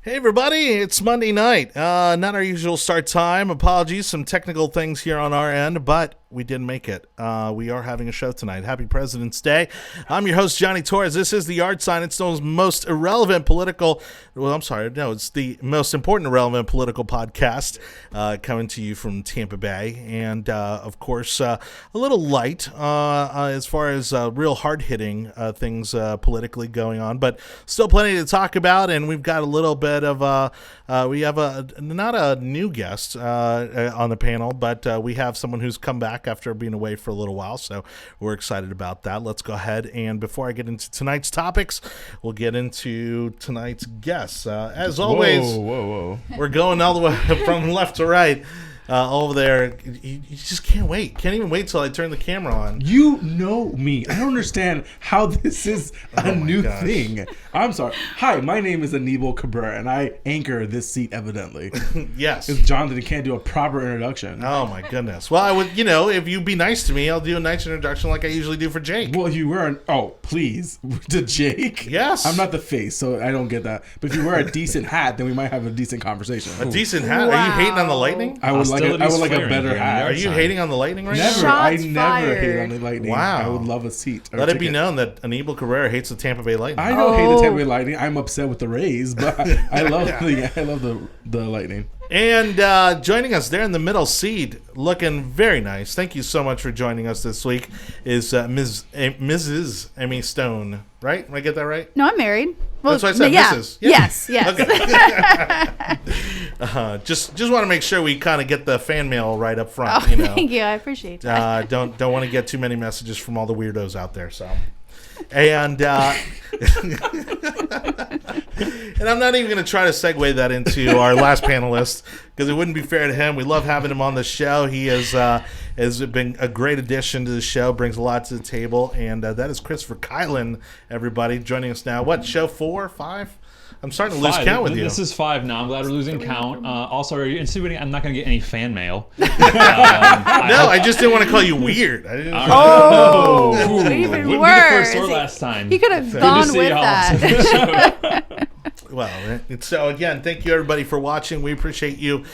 Hey everybody, it's Monday night. Not our usual start time. Apologies, some technical things here on our end, but we did make it. We are having a show tonight. Happy President's Day. I'm your host, Johnny Torres. This is The Yard Sign. It's the most irrelevant political, it's the most important irrelevant political podcast coming to you from Tampa Bay. And, of course, a little light as far as real hard-hitting things politically going on, but still plenty to talk about. And we've got a little bit of we have not a new guest on the panel, but we have someone who's come back after being away for a little while, so we're excited about that. Let's go ahead, and before I get into tonight's topics, we'll get into tonight's guests. As always, we're going all the way from left to right. Over there, you just can't wait. Can't even wait till I turn the camera on. You know me. I don't understand how this is a new thing. I'm sorry. Hi, my name is Anibal Cabrera, and I anchor this seat, evidently. Yes. It's Jonathan. He can't do a proper introduction. Oh, my goodness. Well, I would, if you be nice to me, I'll do a nice introduction like I usually do for Jake. Well, if you were please. To Jake? Yes. I'm not the face, so I don't get that. But if you wear a decent hat, then we might have a decent conversation. A decent hat? Wow. Are you hating on the lightning? I would like a better hat. Are you hating on the lightning right now? Shots I never hate on the lightning. Wow. I would love a seat. Let it be known that Anibal Cabrera hates the Tampa Bay Lightning. I don't hate the Tampa Bay Lightning. I'm upset with the Rays, but I love the Lightning. And joining us there in the middle seat, looking very nice. Thank you so much for joining us this week. Is Mrs. Emmy Stone, right? Did I get that right? No, I'm married. Well, that's what I said, yeah. Mrs. Yeah. Yes. Okay. Just want to make sure we kind of get the fan mail right up front. Oh, thank you. I appreciate that. Don't want to get too many messages from all the weirdos out there. So. And and I'm not even going to try to segue that into our last panelist because it wouldn't be fair to him. We love having him on the show. He has been a great addition to the show, brings a lot to the table, and that is VerKuilen, everybody, joining us now. What, show 4 or 5? I'm starting to lose count with you. This is 5 now. I'm glad we're losing count. Also, are you insinuating I'm not going to get any fan mail? I just didn't want to call you weird. Even Wouldn't worse. Be the first or last time. You could have gone with that. Well, so again, thank you everybody for watching. We appreciate you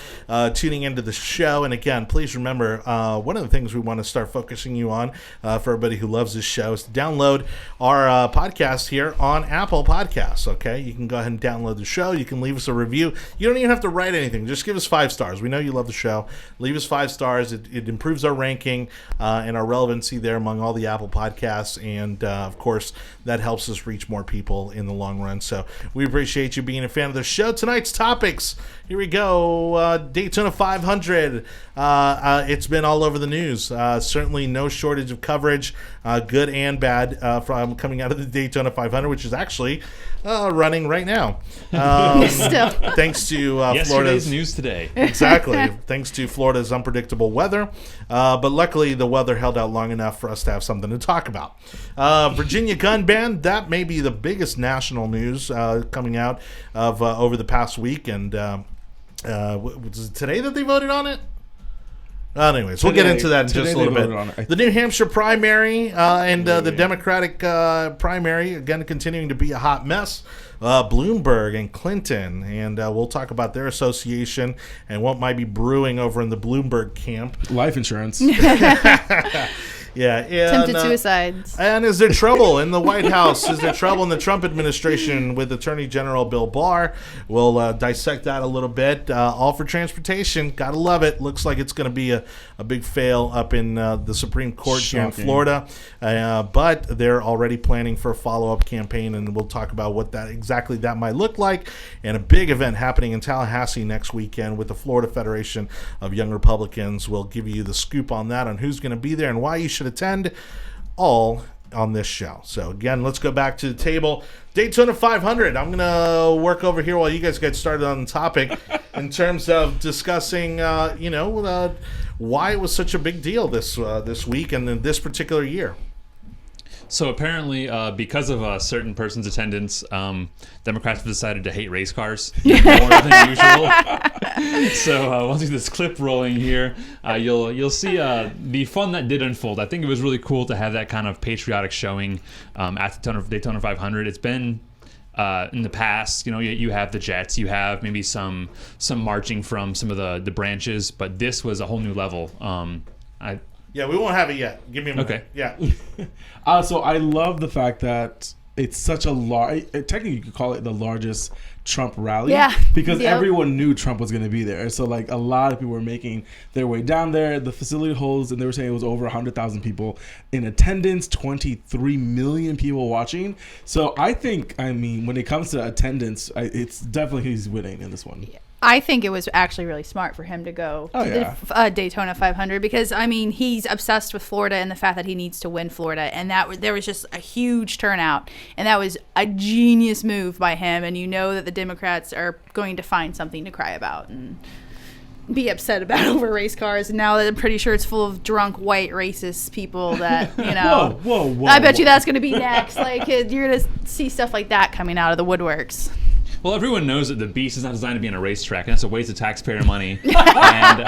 tuning into the show. And again, please remember, one of the things we want to start focusing you on for everybody who loves this show is to download our podcast here on Apple Podcasts. Okay, you can go ahead and download the show. You can leave us a review. You don't even have to write anything. Just give us 5 stars. We know you love the show. Leave us 5 stars. It improves our ranking and our relevancy there among all the Apple podcasts. And of course, that helps us reach more people in the long run. So we appreciate you being a fan of the show. Tonight's topics, here we go. Daytona 500. It's been all over the news. Certainly no shortage of coverage, good and bad, from coming out of the Daytona 500, which is actually running right now. Still. Thanks to Yesterday's news today. Exactly. Thanks to Florida's unpredictable weather. But luckily, the weather held out long enough for us to have something to talk about. Virginia gun ban, that may be the biggest national news coming out of over the past week. And was it today that they voted on it? Anyways, we'll get into that in just a little bit. The New Hampshire primary and the Democratic primary, again, continuing to be a hot mess. Bloomberg and Clinton, and we'll talk about their association and what might be brewing over in the Bloomberg camp. Life insurance. Yeah, attempted suicides. And is there trouble in the White House? Is there trouble in the Trump administration with Attorney General Bill Barr? We'll dissect that a little bit. All for transportation. Gotta love it. Looks like it's going to be a big fail up in the Supreme Court here in Florida. But they're already planning for a follow-up campaign, and we'll talk about what that exactly that might look like. And a big event happening in Tallahassee next weekend with the Florida Federation of Young Republicans. We'll give you the scoop on that, on who's going to be there and why you should attend, all on this show. So again, let's go back to the table. Daytona 500. I'm gonna work over here while you guys get started on the topic in terms of discussing why it was such a big deal this week and in this particular year. So apparently, because of a certain person's attendance, Democrats have decided to hate race cars more than usual. So once we get this clip rolling here, you'll see the fun that did unfold. I think it was really cool to have that kind of patriotic showing at the Daytona 500. It's been in the past, you have the jets, you have maybe some marching from some of the branches, but this was a whole new level. Yeah, we won't have it yet. Give me a minute. Okay. Yeah. So I love the fact that it's such a large, technically you could call it the largest Trump rally. Yeah. Because Yep. everyone knew Trump was going to be there. So like a lot of people were making their way down there. The facility holds, and they were saying it was over 100,000 people in attendance, 23 million people watching. So I think, when it comes to attendance, it's definitely he's winning in this one. I think it was actually really smart for him to go to the Daytona 500 because, he's obsessed with Florida and the fact that he needs to win Florida. And there was just a huge turnout. And that was a genius move by him. And you know that the Democrats are going to find something to cry about and be upset about over race cars. And now that I'm pretty sure it's full of drunk, white, racist people that, Whoa, I bet you that's going to be next. Like, you're going to see stuff like that coming out of the woodworks. Well, everyone knows that the beast is not designed to be on a racetrack, and that's a waste of taxpayer money. And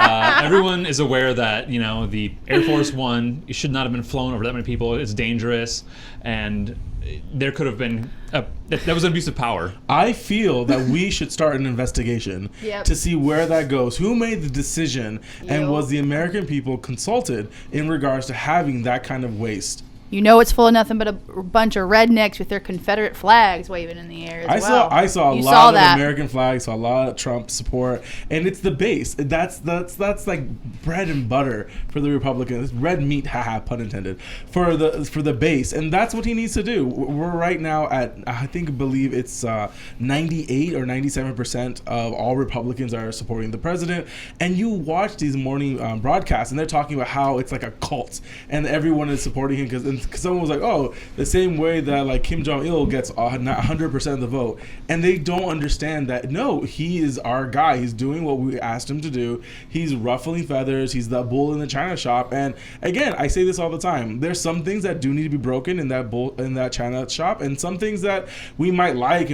everyone is aware that, the Air Force One should not have been flown over that many people. It's dangerous, and there could have been that was an abuse of power. I feel that we should start an investigation to see where that goes. Who made the decision, and was the American people consulted in regards to having that kind of waste? It's full of nothing but a bunch of rednecks with their Confederate flags waving in the air as well. I saw a lot of American flags, saw a lot of Trump support, and it's the base. That's like bread and butter for the Republicans. Red meat, pun intended, for the base, and that's what he needs to do. We're right now at I believe it's 98 or 97% of all Republicans are supporting the president, and you watch these morning broadcasts, and they're talking about how it's like a cult, and everyone is supporting him because someone was like, the same way that like Kim Jong-il gets 100% of the vote. And they don't understand that, no, he is our guy. He's doing what we asked him to do. He's ruffling feathers. He's the bull in the china shop. And again, I say this all the time. There's some things that do need to be broken in that china shop, and some things that we might like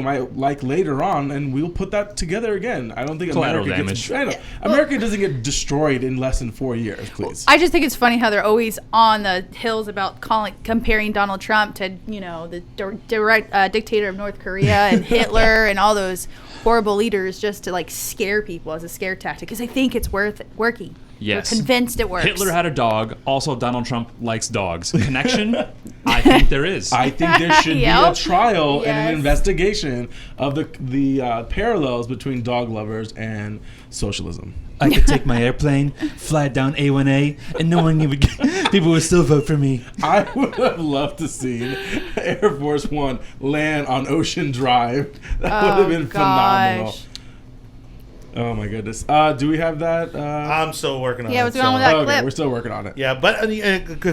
later on, and we'll put that together again. I don't think collateral America damage. America doesn't get destroyed in less than 4 years, please. I just think it's funny how they're always on the hills about comparing Donald Trump to, the direct dictator of North Korea and Hitler and all those horrible leaders just to scare people as a scare tactic because they think it's working. Yes. They're convinced it works. Hitler had a dog. Also, Donald Trump likes dogs. Connection? I think there is. I think there should be a trial and an investigation of the parallels between dog lovers and socialism. I could take my airplane, fly down A1A, and no one even people would still vote for me. I would have loved to see Air Force One land on Ocean Drive. That would have been phenomenal. Oh my goodness. Do we have that? I'm still working on it. Yeah, what's going on with that clip? We're still working on it. Yeah, but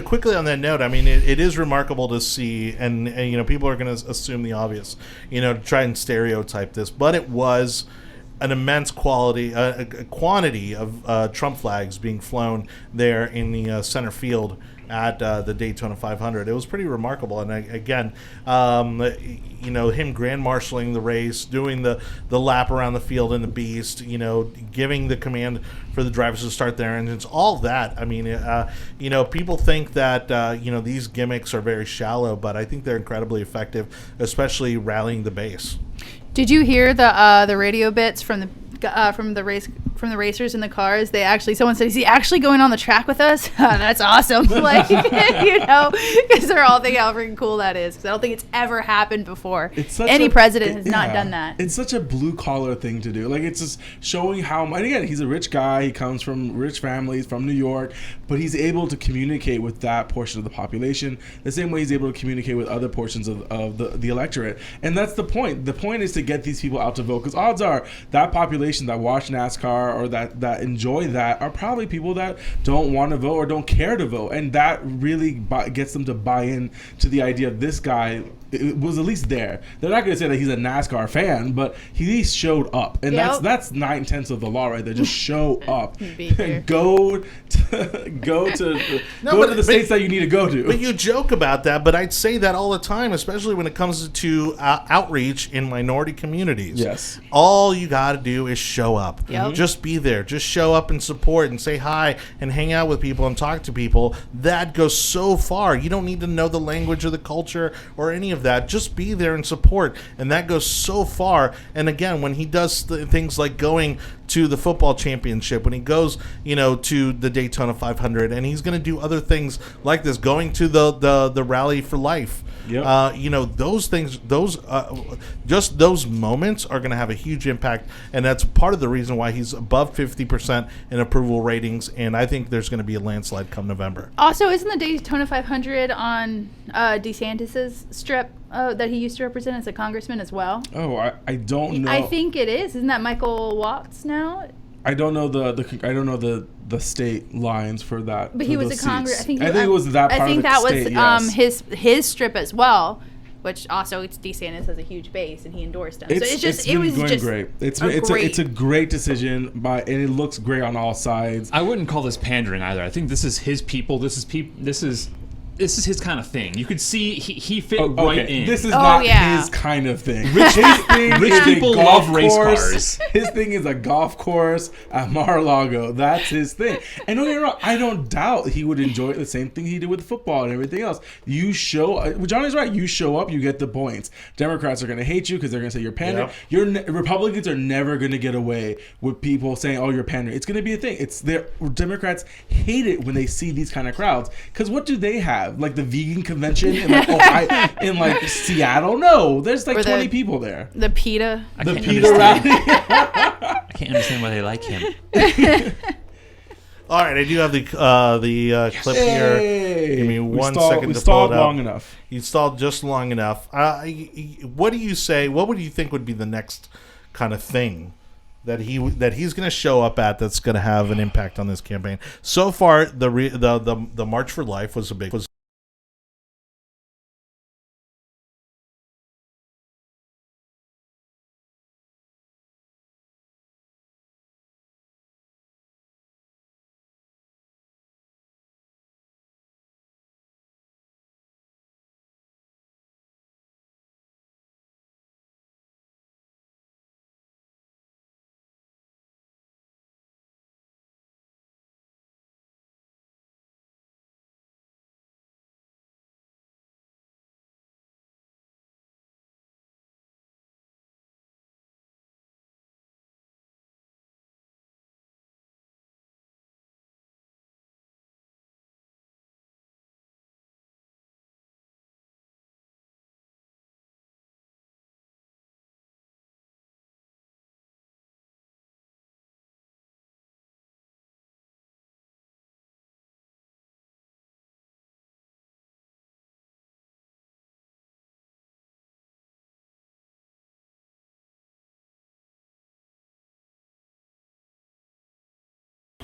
quickly on that note, it is remarkable to see, and people are going to assume the obvious, to try and stereotype this, but it was an immense quantity of Trump flags being flown there in the center field at the Daytona 500. It was pretty remarkable, and again, him grand marshaling the race, doing the lap around the field in the Beast, giving the command for the drivers to start their engines, all that. People think that these gimmicks are very shallow, but I think they're incredibly effective, especially rallying the base. Did you hear the radio bits from the racers in the cars? Someone said, "Is he actually going on the track with us?" That's awesome. Because they're all thinking how freaking cool that is. Because I don't think it's ever happened before. Any president has not done that. It's such a blue collar thing to do. It's just showing how. And again, he's a rich guy. He comes from rich families, from New York, but he's able to communicate with that portion of the population the same way he's able to communicate with other portions of the electorate. And that's the point. The point is to get these people out to vote, because odds are that population that watch NASCAR or that enjoy that are probably people that don't want to vote or don't care to vote, and that really gets them to buy in to the idea of this guy. It was at least there. They're not going to say that he's a NASCAR fan, but he at least showed up, and that's 9/10 of the law right there. Just show up, go to the states that you need to go to. But you joke about that, but I'd say that all the time, especially when it comes to outreach in minority communities. Yes, all you got to do is show up. Yep. Just be there. Just show up and support and say hi and hang out with people and talk to people. That goes so far. You don't need to know the language or the culture or any of of that, just be there and support. And that goes so far. And again, when he does things like going to the football championship, when he goes, to the Daytona 500, and he's going to do other things like this, going to the Rally for Life. Yep. Those things, just those moments are going to have a huge impact, and that's part of the reason why he's above 50% in approval ratings, and I think there's going to be a landslide come November. Also, isn't the Daytona 500 on DeSantis's strip that he used to represent as a congressman as well? Oh, I don't know. I think it is. Isn't that Michael Watts now? I don't know the state lines for that. But he was a congress. I think it was that part of the state. I think that was his strip as well, which also DeSantis has a huge base and he endorsed him. It was great. It's a great decision and it looks great on all sides. I wouldn't call this pandering either. I think this is his people. This is his kind of thing. You could see he fit right in. This is not his kind of thing. Rich people love race cars. His thing is a golf course at Mar-a-Lago. That's his thing. And don't get me wrong, I don't doubt he would enjoy the same thing he did with football and everything else. Johnny's right. You show up, you get the points. Democrats are going to hate you because they're going to say you're pandering. Yep. Republicans are never going to get away with people saying, "Oh, you're pandering." It's going to be a thing. Democrats hate it when they see these kind of crowds because what do they have? Like the vegan convention in Seattle? No, there's 20 people there. The PETA. The PETA rally. I can't understand why they like him. All right, I do have the clip here. Give me 1 second to pull it up. Long enough. You stalled just long enough. What do you say? What would you think would be the next kind of thing that he's going to show up at that's going to have an impact on this campaign? So far, the March for Life was a big.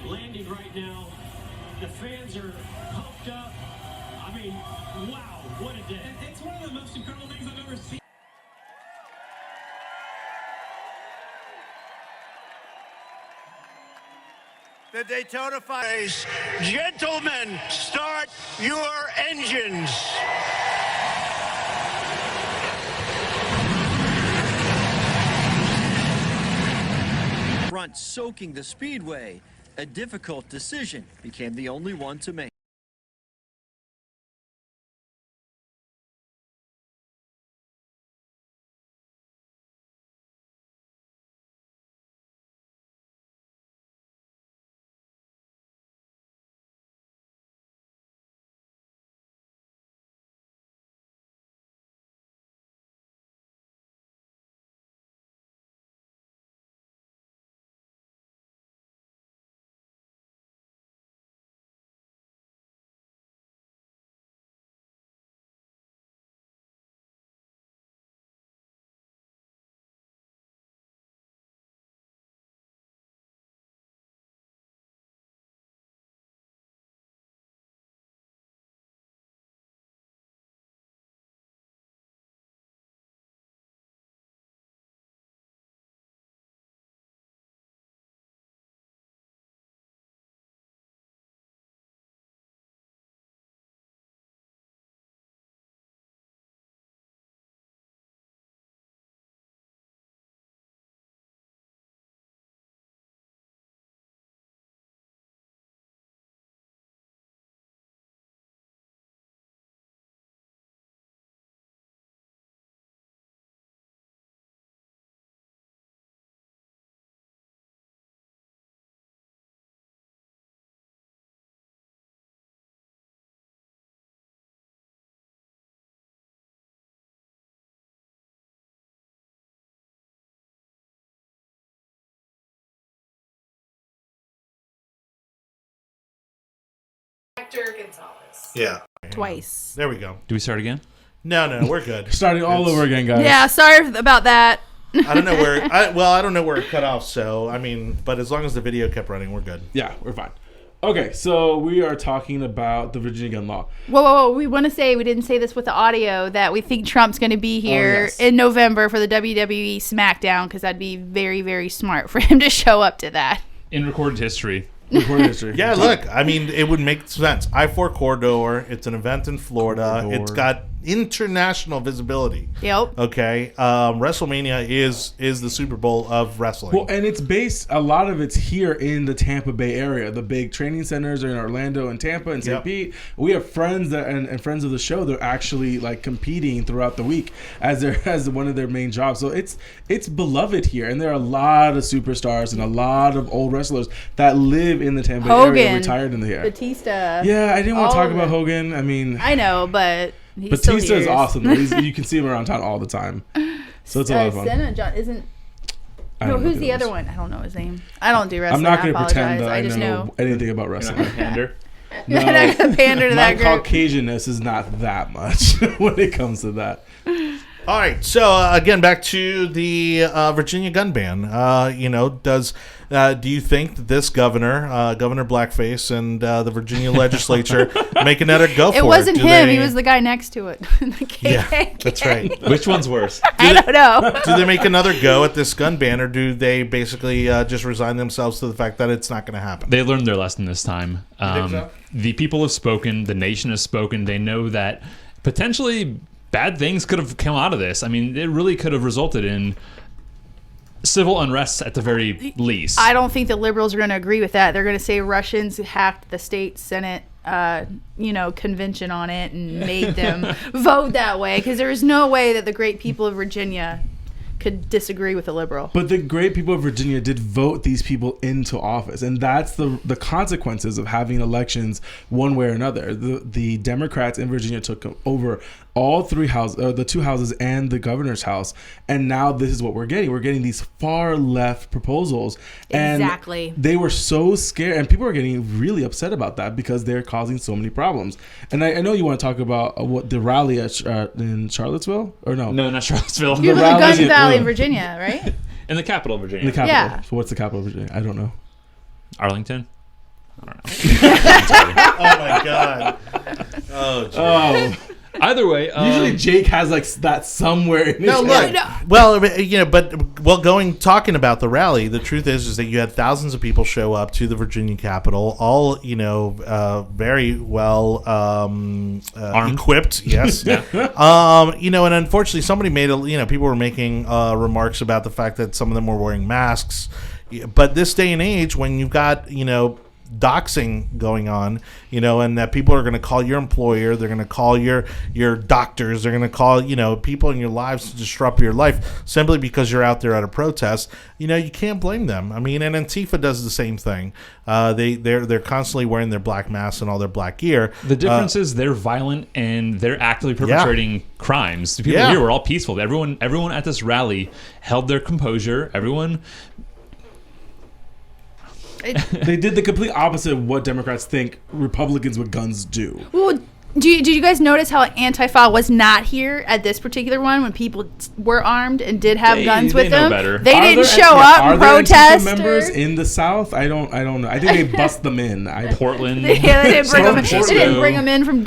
Landing right now. The fans are pumped up. I mean, wow, what a day. It's one of the most incredible things I've ever seen. The Daytona 5. Gentlemen, start your engines. Front soaking the speedway. A difficult decision, became the only one to make. Hector Gonzalez. Yeah. Twice. There we go. Do we start again? No, we're good. Starting all over again, guys. Yeah, sorry about that. I don't know where. I don't know where it cut off. So I mean, but as long as the video kept running, we're good. Yeah, we're fine. Okay, so we are talking about the Virginia gun law. Whoa. We want to say, we didn't say this with the audio, that we think Trump's going to be here yes. in November for the WWE SmackDown, because that'd be very, very smart for him to show up to that. In recorded history. Yeah, look, I mean, it would make sense. I-4 Corridor, it's an event in Florida. Corridor. It's got international visibility. Yep. Okay. WrestleMania is the Super Bowl of wrestling. Well, and it's based, a lot of it's here in the Tampa Bay area. The big training centers are in Orlando and Tampa and St. Pete. We have friends that and friends of the show, they're actually like competing throughout the week as one of their main jobs. So it's beloved here, and there are a lot of superstars and a lot of old wrestlers that live in the Tampa Bay area, retired in the area. Batista. Yeah, I didn't want to talk about Hogan. I mean, I know, but he's Batista still is here. awesome. You can see him around town all the time. So it's a lot of fun. Senna, John, isn't... I No, don't know who's who the it other is. one? I don't know his name. I don't do wrestling. I'm not going to pretend that I I just know anything about wrestling. Pander. You're not going to pander to My that group. Caucasianness is not that much when it comes to that. All right, so again, back to the Virginia gun ban. Do you think that this governor, Governor Blackface, and the Virginia legislature make another go for it? It wasn't Do him. they- He was the guy next to it. The KKK. Yeah, that's right. Which one's worse? I don't know. Do they make another go at this gun ban, or do they basically just resign themselves to the fact that it's not going to happen? They learned their lesson this time. think so? The people have spoken. The nation has spoken. They know that potentially bad things could have come out of this. I mean, it really could have resulted in civil unrest at the very least. I don't think the liberals are going to agree with that. They're going to say Russians hacked the state Senate, convention on it and made them vote that way, because there is no way that the great people of Virginia could disagree with a liberal. But the great people of Virginia did vote these people into office, and that's the consequences of having elections one way or another. The Democrats in Virginia took over all three houses, the two houses and the governor's house, and now this is what we're getting. We're getting these far left proposals, and Exactly. they were so scared, and people are getting really upset about that because they're causing so many problems. And I know you want to talk about what the rally in Charlottesville, or no? No, not Charlottesville. You live in the rallies Gun in- Valley in Virginia, right? In the capital of In Virginia. the capital. Yeah. So what's the capital of Virginia? I don't know. Arlington? I don't know. Oh my God! Oh, geez. Oh. Either way, Usually Jake has like that somewhere in his No, head. look. Well, talking about the rally, the truth is that you had thousands of people show up to the Virginia Capitol, all very well equipped. Yes. And unfortunately, somebody made people were making remarks about the fact that some of them were wearing masks. But this day and age, when you've got doxing going on, and that people are going to call your employer, they're going to call your doctors, they're going to call people in your lives to disrupt your life simply because you're out there at a protest. You can't blame them. I mean, and Antifa does the same thing. They're constantly wearing their black masks and all their black gear. the difference is they're violent and they're actively perpetrating crimes. The people here were all peaceful. Everyone at this rally held their composure. Everyone. They did the complete opposite of what Democrats think Republicans with guns do. Well, did you guys notice how Antifa was not here at this particular one when people were armed and did have guns with know them? better. They Are didn't there- show up Are and there Antifa protest. members in the South? I don't know. I think they bust them in. Portland. Yeah, they didn't bring them. They Portland. didn't bring them in from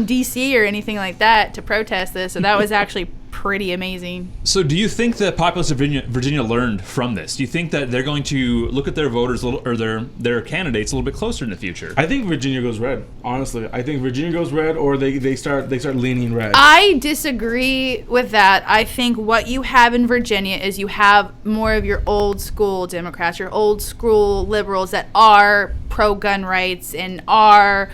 DC or anything like that to protest this. So that was actually pretty amazing. So do you think the populace of Virginia learned from this? Do you think that they're going to look at their voters or their candidates a little bit closer in the future? I think Virginia goes red. Honestly, I think Virginia goes red, or they start leaning red. I disagree with that. I think what you have in Virginia is you have more of your old school Democrats, your old school liberals that are pro-gun rights and are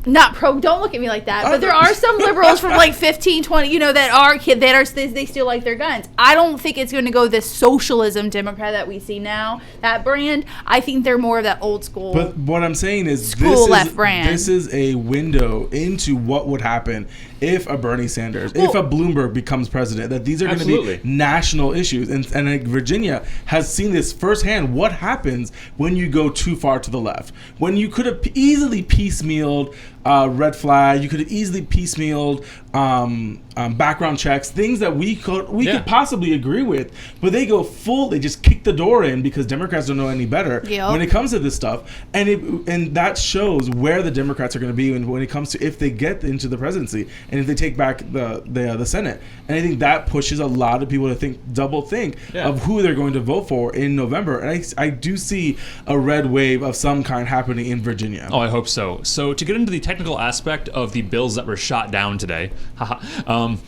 not pro. Don't look at me like that. But there are some liberals from like 15, 20, they still like their guns. I don't think it's going to go this socialism Democrat that we see now. That brand. I think they're more of that old school. But what I'm saying is, School left brand. This is a window into what would happen if a Bernie Sanders, if a Bloomberg becomes president, that these are going to be national issues. And like Virginia has seen this firsthand. What happens when you go too far to the left? When you could have easily piecemealed red flag, you could have easily piecemealed background checks, things that we could possibly agree with, but they go full. They just kick the door in because Democrats don't know any better when it comes to this stuff, and that shows where the Democrats are going to be when it comes to if they get into the presidency and if they take back the Senate. And I think that pushes a lot of people to double think of who they're going to vote for in November. And I do see a red wave of some kind happening in Virginia. Oh, I hope so. So to get into the technical aspect of the bills that were shot down today,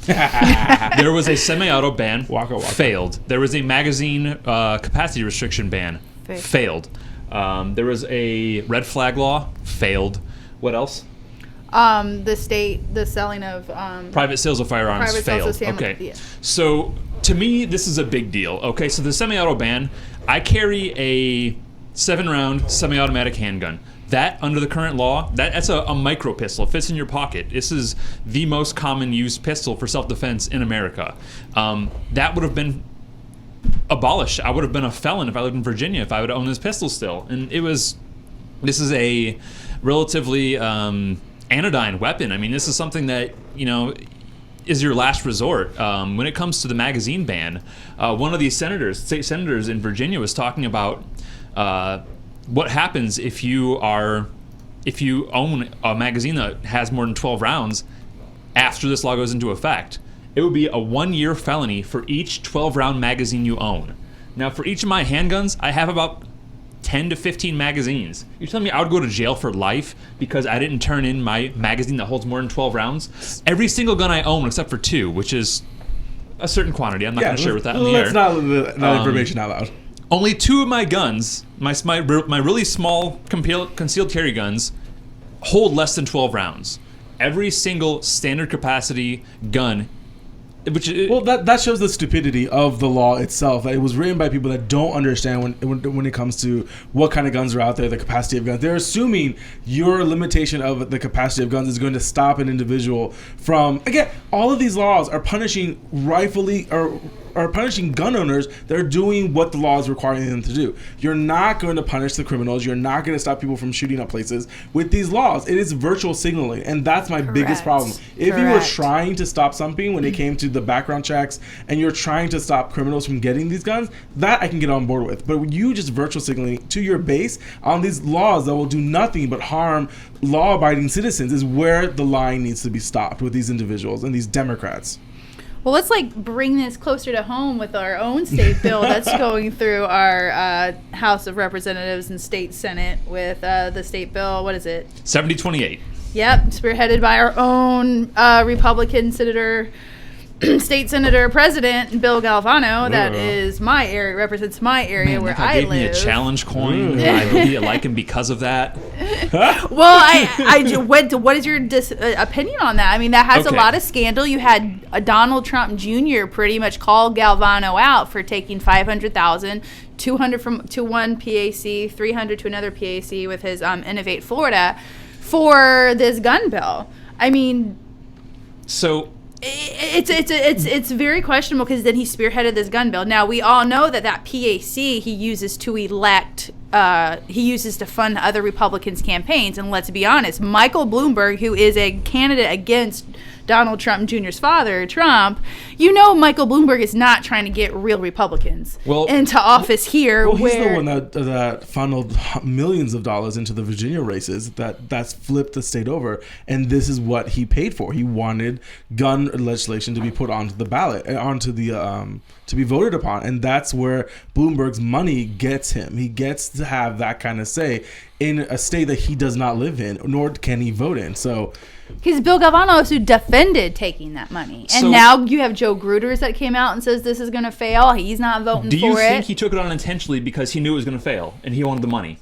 there was a semi-auto ban, failed. There was a magazine capacity restriction ban, failed. There was a red flag law, failed. What else? The selling of private sales of firearms, failed. Okay, so to me, this is a big deal. Okay, so the semi-auto ban, I carry a 7-round semi-automatic handgun. That, under the current law, that's a micro pistol. It fits in your pocket. This is the most common used pistol for self-defense in America. That would have been abolished. I would have been a felon if I lived in Virginia if I would have owned this pistol still. And this is a relatively anodyne weapon. I mean, this is something that, is your last resort. When it comes to the magazine ban, one of these state senators in Virginia was talking about what happens if you own a magazine that has more than 12 rounds after this law goes into effect. It would be a 1-year felony for each 12-round magazine you own. Now, for each of my handguns, I have about 10 to 15 magazines. You're telling me I would go to jail for life because I didn't turn in my magazine that holds more than 12 rounds? Every single gun I own, except for 2, which is a certain quantity. I'm not going to share with that in the air. Let's not information out loud. Only 2 of my guns, my really small concealed carry guns, hold less than 12 rounds. Every single standard capacity gun, that shows the stupidity of the law itself. That it was written by people that don't understand when it comes to what kind of guns are out there, the capacity of guns. They're assuming your limitation of the capacity of guns is going to stop an individual from. Again, all of these laws are punishing are punishing gun owners that are doing what the law is requiring them to do. You're not going to punish the criminals. You're not going to stop people from shooting up places with these laws. It is virtual signaling, and that's my biggest problem. If you were trying to stop something when it came to the background checks and you're trying to stop criminals from getting these guns, that I can get on board with. But when you just virtual signaling to your base on these laws that will do nothing but harm law-abiding citizens is where the line needs to be stopped with these individuals and these Democrats. Well, let's bring this closer to home with our own state bill that's going through our House of Representatives and State Senate with the state bill. What is it? 7028. Yep, spearheaded by our own Republican State Senator President Bill Galvano. That is my area, represents my area where I live. Gave me a challenge coin. I really like him because of that. Well, what is your opinion on that? I mean, that has a lot of scandal. You had Donald Trump Jr. pretty much call Galvano out for taking $500,000, $200 to one PAC, $300 to another PAC with his Innovate Florida for this gun bill. I mean, so. It's very questionable because then he spearheaded this gun bill. Now we all know that PAC he uses to elect, he uses to fund other Republicans' campaigns. And let's be honest, Michael Bloomberg, who is a candidate against Donald Trump Jr.'s father, Trump, Michael Bloomberg is not trying to get real Republicans into office here. Well, he's the one that funneled millions of dollars into the Virginia races that's flipped the state over, and this is what he paid for. He wanted gun legislation to be put onto the ballot, onto the to be voted upon, and that's where Bloomberg's money gets him. He gets to have that kind of say in a state that he does not live in, nor can he vote in. So. Because Bill Galvano who defended taking that money. And now you have Joe Gruters that came out and says this is going to fail. He's not voting for it. Do you think he took it on intentionally because he knew it was going to fail and he wanted the money?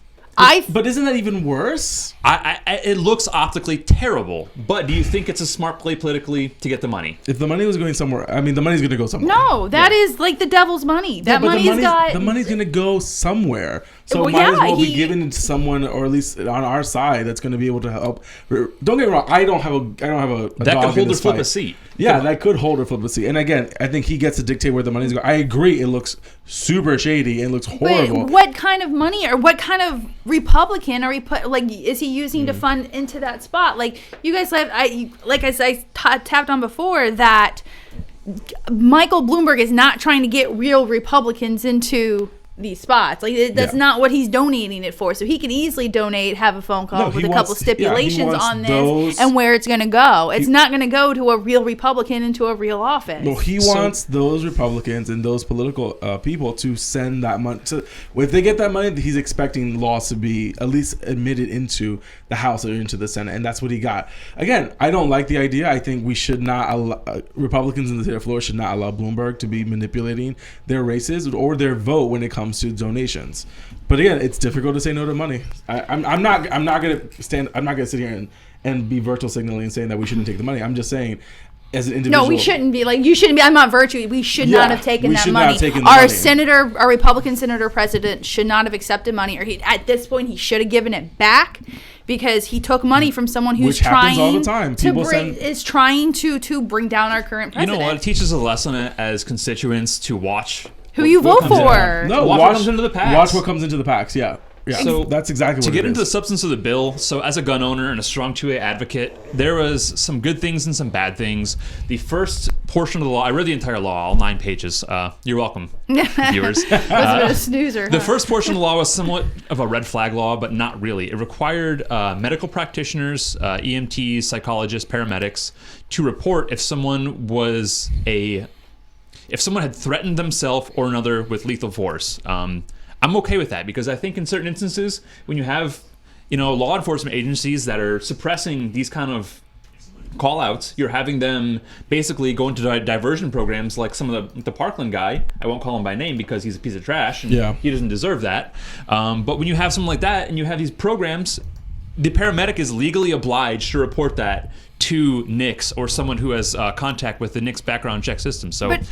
But isn't that even worse? It looks optically terrible. But do you think it's a smart play politically to get the money? If the money was going somewhere, I mean, the money's going to go somewhere. No, that is like the devil's money. That money's got... The money's going to go somewhere. So Well, might as yeah, well be given to someone, or at least on our side, that's going to be able to help. Don't get me wrong. I don't have a that dog could hold in or this flip fight. a seat. Yeah, that could hold or flip a seat. And again, I think he gets to dictate where the money's going. I agree. It looks super shady. It loots horrible. But what kind of money or what kind of Republican are is he using to fund into that spot? Like you guys have, I tapped on before that Michael Bloomberg is not trying to get real Republicans into these spots. Like that's not what he's donating it for. So he can easily donate, have a phone call with a couple stipulations on this and where it's going to go. It's not going to go to a real Republican into a real office. Well, he wants those Republicans and those political people to send that money. If they get that money, he's expecting laws to be at least admitted into the House or into the Senate, and that's what he got. Again, I don't like the idea. I think we should not allow Republicans in the state of Florida should not allow Bloomberg to be manipulating their races or their vote when it comes to donations. But again, it's difficult to say no to money. I'm not gonna sit here and be virtual signaling and saying that we shouldn't take the money. I'm just saying, as an individual, no, we shouldn't be. Like, you shouldn't be. I'm not virtue. We should not have taken that money. Our Republican senator president should not have accepted money, or at this point he should have given it back, because he took money from someone who's trying all the time. Trying to bring down our current president. You know what? It teaches a lesson as constituents to watch who you vote for. No, watch what comes into the PACs. Watch what comes into the PACs. Yeah. So that's exactly what to get it into is. the substance of the bill. So as a gun owner and a strong 2A advocate, there was some good things and some bad things. The first portion of the law, I read the entire law, all 9 pages. You're welcome, viewers. Was a bit of a snoozer. The first portion of the law was somewhat of a red flag law, but not really. It required medical practitioners, EMTs, psychologists, paramedics to report if someone had threatened themselves or another with lethal force. I'm okay with that, because I think in certain instances, when you have, law enforcement agencies that are suppressing these kind of call-outs, you're having them basically go into diversion programs, like some of the Parkland guy. I won't call him by name because he's a piece of trash and he doesn't deserve that. But when you have something like that and you have these programs, the paramedic is legally obliged to report that to NICS or someone who has contact with the NICS background check system. So, but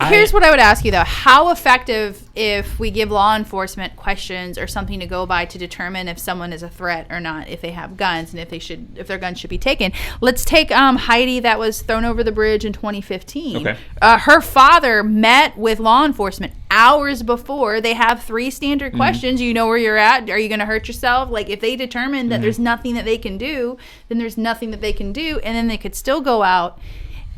here's what I would ask you though: how effective, if we give law enforcement questions or something to go by to determine if someone is a threat or not, if they have guns and if their guns should be taken? Let's take Heidi, that was thrown over the bridge in 2015. Okay. Her father met with law enforcement hours before. They have 3 standard questions. You know where you're at. Are you going to hurt yourself? Like, if they determine that there's nothing that they can do, then there's nothing that they can do, and then they could still go out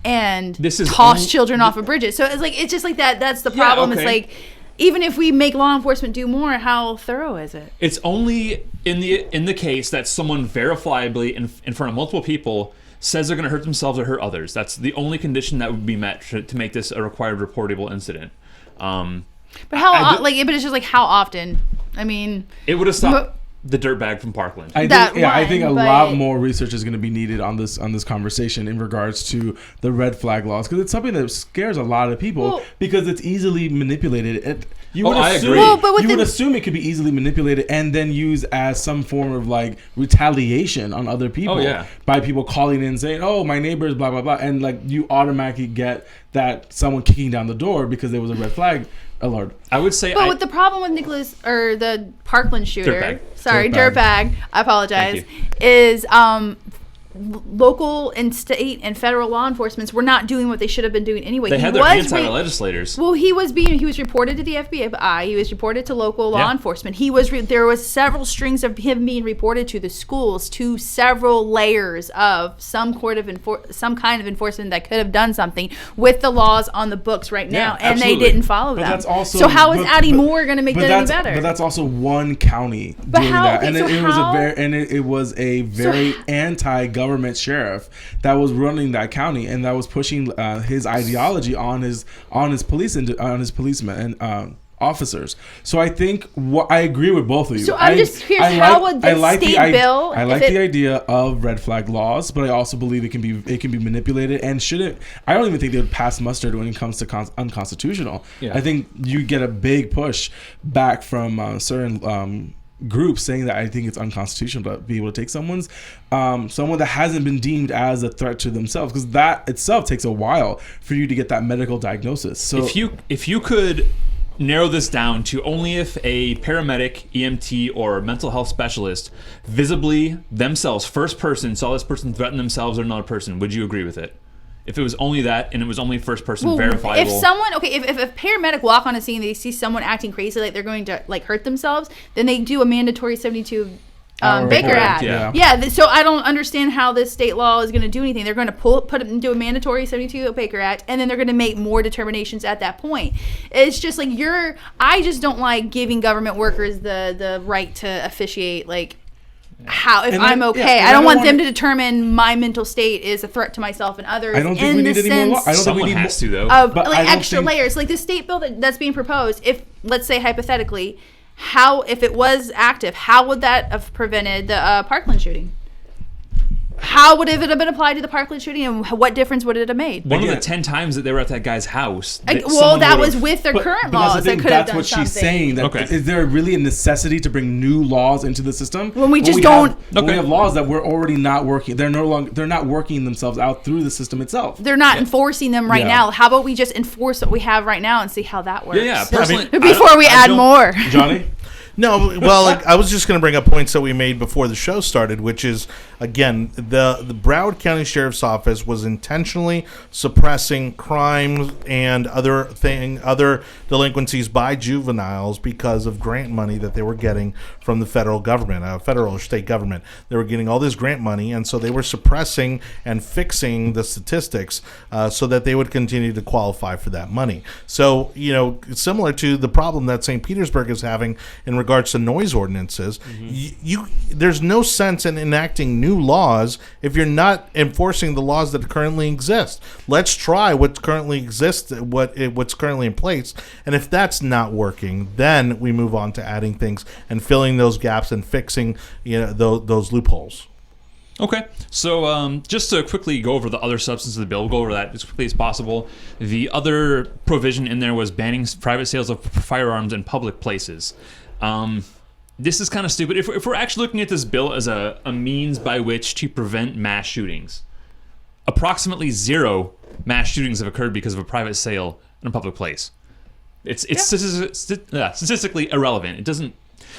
and toss children off of bridges. So it's just like that. That's the problem. Okay. It's like, even if we make law enforcement do more, how thorough is it? It's only in the case that someone verifiably in front of multiple people says they're going to hurt themselves or hurt others. That's the only condition that would be met to make this a required reportable incident. But but it's just like, how often? I mean, it would have stopped the dirtbag from Parkland. I think a lot more research is going to be needed on this conversation in regards to the red flag laws, because it's something that scares a lot of people because it's easily manipulated. You would assume it could be easily manipulated and then used as some form of like retaliation on other people by people calling in saying, "Oh, my neighbor is blah blah blah," and like you automatically get that someone kicking down the door because there was a red flag alert. I would say, with the problem with Nicholas or the Parkland shooter, dirtbag, I apologize, is local and state and federal law enforcements were not doing what they should have been doing anyway. They had their hands on the legislators. Well, he was reported to the FBI. He was reported to local law enforcement. There was several strings of him being reported to the schools, to several layers of some kind of enforcement that could have done something with the laws on the books right now, and they didn't follow them. So how is adding more going to make that any better? But that's also one county doing that, and it was a very anti-government sheriff that was running that county, and that was pushing his ideology on his policemen and officers. So I think I agree with both of you. So I'm just curious, how would the state bill? I like the idea of red flag laws, but I also believe it can be manipulated and shouldn't. I don't even think they would pass muster when it comes to unconstitutional. I think you get a big push back from certain groups saying that I think it's unconstitutional to be able to take someone that hasn't been deemed as a threat to themselves, because that itself takes a while for you to get that medical diagnosis. So if you could narrow this down to only if a paramedic, EMT, or mental health specialist visibly themselves, first person, saw this person threaten themselves or another person, would you agree with it? If it was only that and it was only first person verifiable. If someone, if a paramedic walk on a scene, they see someone acting crazy, like they're going to like hurt themselves, then they do a mandatory 72 Baker Act. Yeah. So I don't understand how this state law is going to do anything. They're going to put it into a mandatory 72 Baker Act, and then they're going to make more determinations at that point. It's just like I just don't like giving government workers the right to officiate, like, how, if I'm okay. I don't want them to determine my mental state is a threat to myself and others. I don't think we need any more law. I don't think we need has to, though. Of like extra layers. Like the state bill that's being proposed, if, let's say hypothetically, if it was active, how would that have prevented the Parkland shooting? How would it have been applied to the Parkland shooting, and what difference would it have made? One of the 10 times that they were at that guy's house. That was with their current laws. That's what she's saying. Is there really a necessity to bring new laws into the system when we just don't? When we have laws that we're already not working. They're not working themselves out through the system itself. They're not enforcing them right now. How about we just enforce what we have right now and see how that works? Yeah. Personally, before we add more, Johnny. No, well, I was just going to bring up points that we made before the show started, which is, again, the Broward County Sheriff's Office was intentionally suppressing crimes and other delinquencies by juveniles because of grant money that they were getting from the federal government, federal or state government. They were getting all this grant money, and so they were suppressing and fixing the statistics so that they would continue to qualify for that money. So, similar to the problem that St. Petersburg is having in regards to noise ordinances, there's no sense in enacting new laws if you're not enforcing the laws that currently exist. Let's try what currently exists, what's currently in place, and if that's not working, then we move on to adding things and filling those gaps and fixing those loopholes. Okay, so just to quickly go over the other substance of the bill, we'll go over that as quickly as possible. The other provision in there was banning private sales of firearms in public places. This is kind of stupid. If we're actually looking at this bill as a means by which to prevent mass shootings, approximately 0 mass shootings have occurred because of a private sale in a public place. It's statistically irrelevant. It doesn't.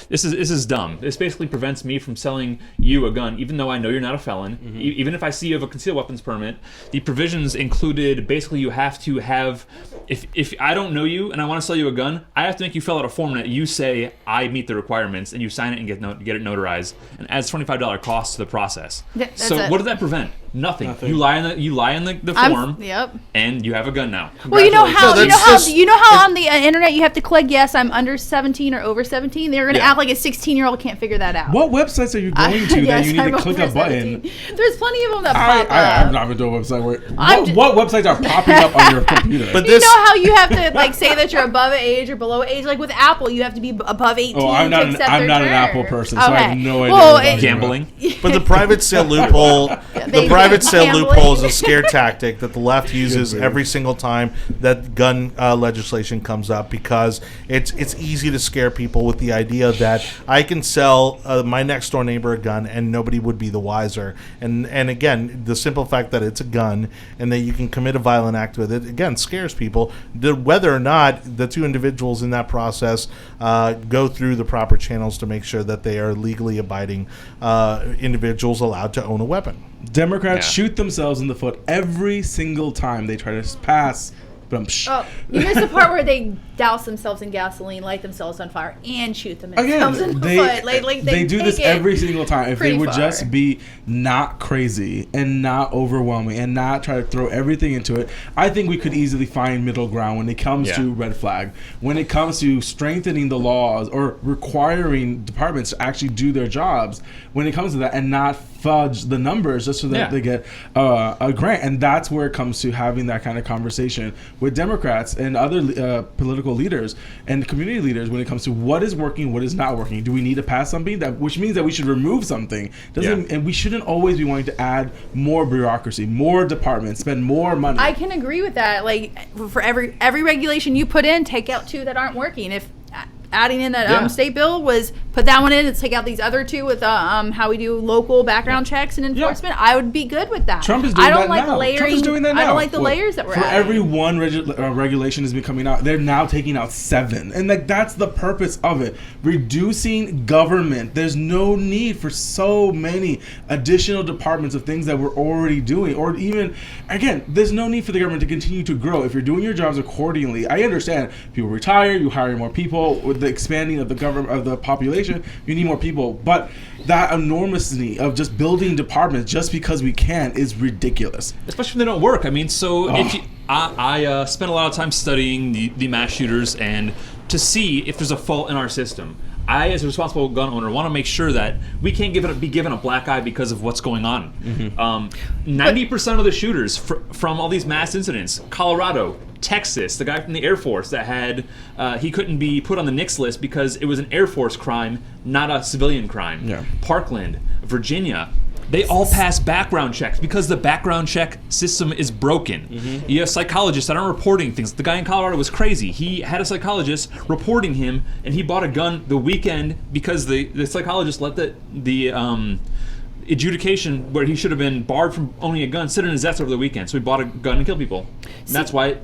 This is dumb. This basically prevents me from selling you a gun, even though I know you're not a felon. Mm-hmm. Even if I see you have a concealed weapons permit, the provisions included basically you have to have, if I don't know you and I want to sell you a gun, I have to make you fill out a form that you say I meet the requirements, and you sign it and get it notarized, and adds $25 cost to the process. So what does that prevent? Nothing. You lie in the form. And you have a gun now. Well, you know how on the internet you have to click yes, I'm under 17 or over 17. They're gonna act like a 16-year-old can't figure that out. What websites are you going to that you need to click a button? There's plenty of them that pop up. I've not been to a website where what websites are popping up on your computer? But you know how you have to say that you're above age or below age? Like with Apple, you have to be above 18. Oh, I'm not an Apple person, so I have no idea. Well, gambling. But the private sale loophole, is a scare tactic that the left uses every single time that gun legislation comes up, because it's easy to scare people with the idea that I can sell my next door neighbor a gun and nobody would be the wiser. And again, the simple fact that it's a gun and that you can commit a violent act with it, again, scares people. Whether or not the two individuals in that process go through the proper channels to make sure that they are legally abiding individuals allowed to own a weapon. Democrats shoot themselves in the foot every single time they try to pass. You missed the part where they douse themselves in gasoline, light themselves on fire, and shoot themselves in the foot. They do this every single time. If they would just be not crazy and not overwhelming and not try to throw everything into it, I think we could easily find middle ground when it comes to red flag, when it comes to strengthening the laws or requiring departments to actually do their jobs when it comes to that, and not fudge the numbers just so that they get a grant. And that's where it comes to having that kind of conversation with Democrats and other political leaders and community leaders when it comes to what is working, what is not working. Do we need to pass something, which means that we should remove something? And we shouldn't always be wanting to add more bureaucracy, more departments, spend more money. I can agree with that. Like for every regulation you put in, take out 2 that aren't working. adding in that state bill was put that one in and take out these other two with how we do local background checks and enforcement, I would be good with that. Trump is doing that now. Layering, Trump is doing that now. I don't like the layers that we're for adding. every one regulation has been coming out. They're now taking out 7, and like that's the purpose of it. Reducing government. There's no need for so many additional departments of things that we're already doing, or even again, there's no need for the government to continue to grow if you're doing your jobs accordingly. I understand people retire, you hire more people. With the expanding of the government of the population, you need more people, but that enormously of just building departments just because we can is ridiculous. Especially when they don't work. I mean, so if you, I spent a lot of time studying the mass shooters and to see if there's a fault in our system. I, as a responsible gun owner, want to make sure that we can't be given a black eye because of what's going on. 90% of the shooters from all these mass incidents, Colorado, Texas, the guy from the Air Force that had, he couldn't be put on the NICS list because it was an Air Force crime, not a civilian crime. Yeah. Parkland, Virginia, they all pass background checks because the background check system is broken. You have psychologists that aren't reporting things. The guy in Colorado was crazy. He had a psychologist reporting him, and he bought a gun the weekend because the psychologist let the adjudication where he should have been barred from owning a gun sit in his desk over the weekend. So he bought a gun and killed people. And that's why...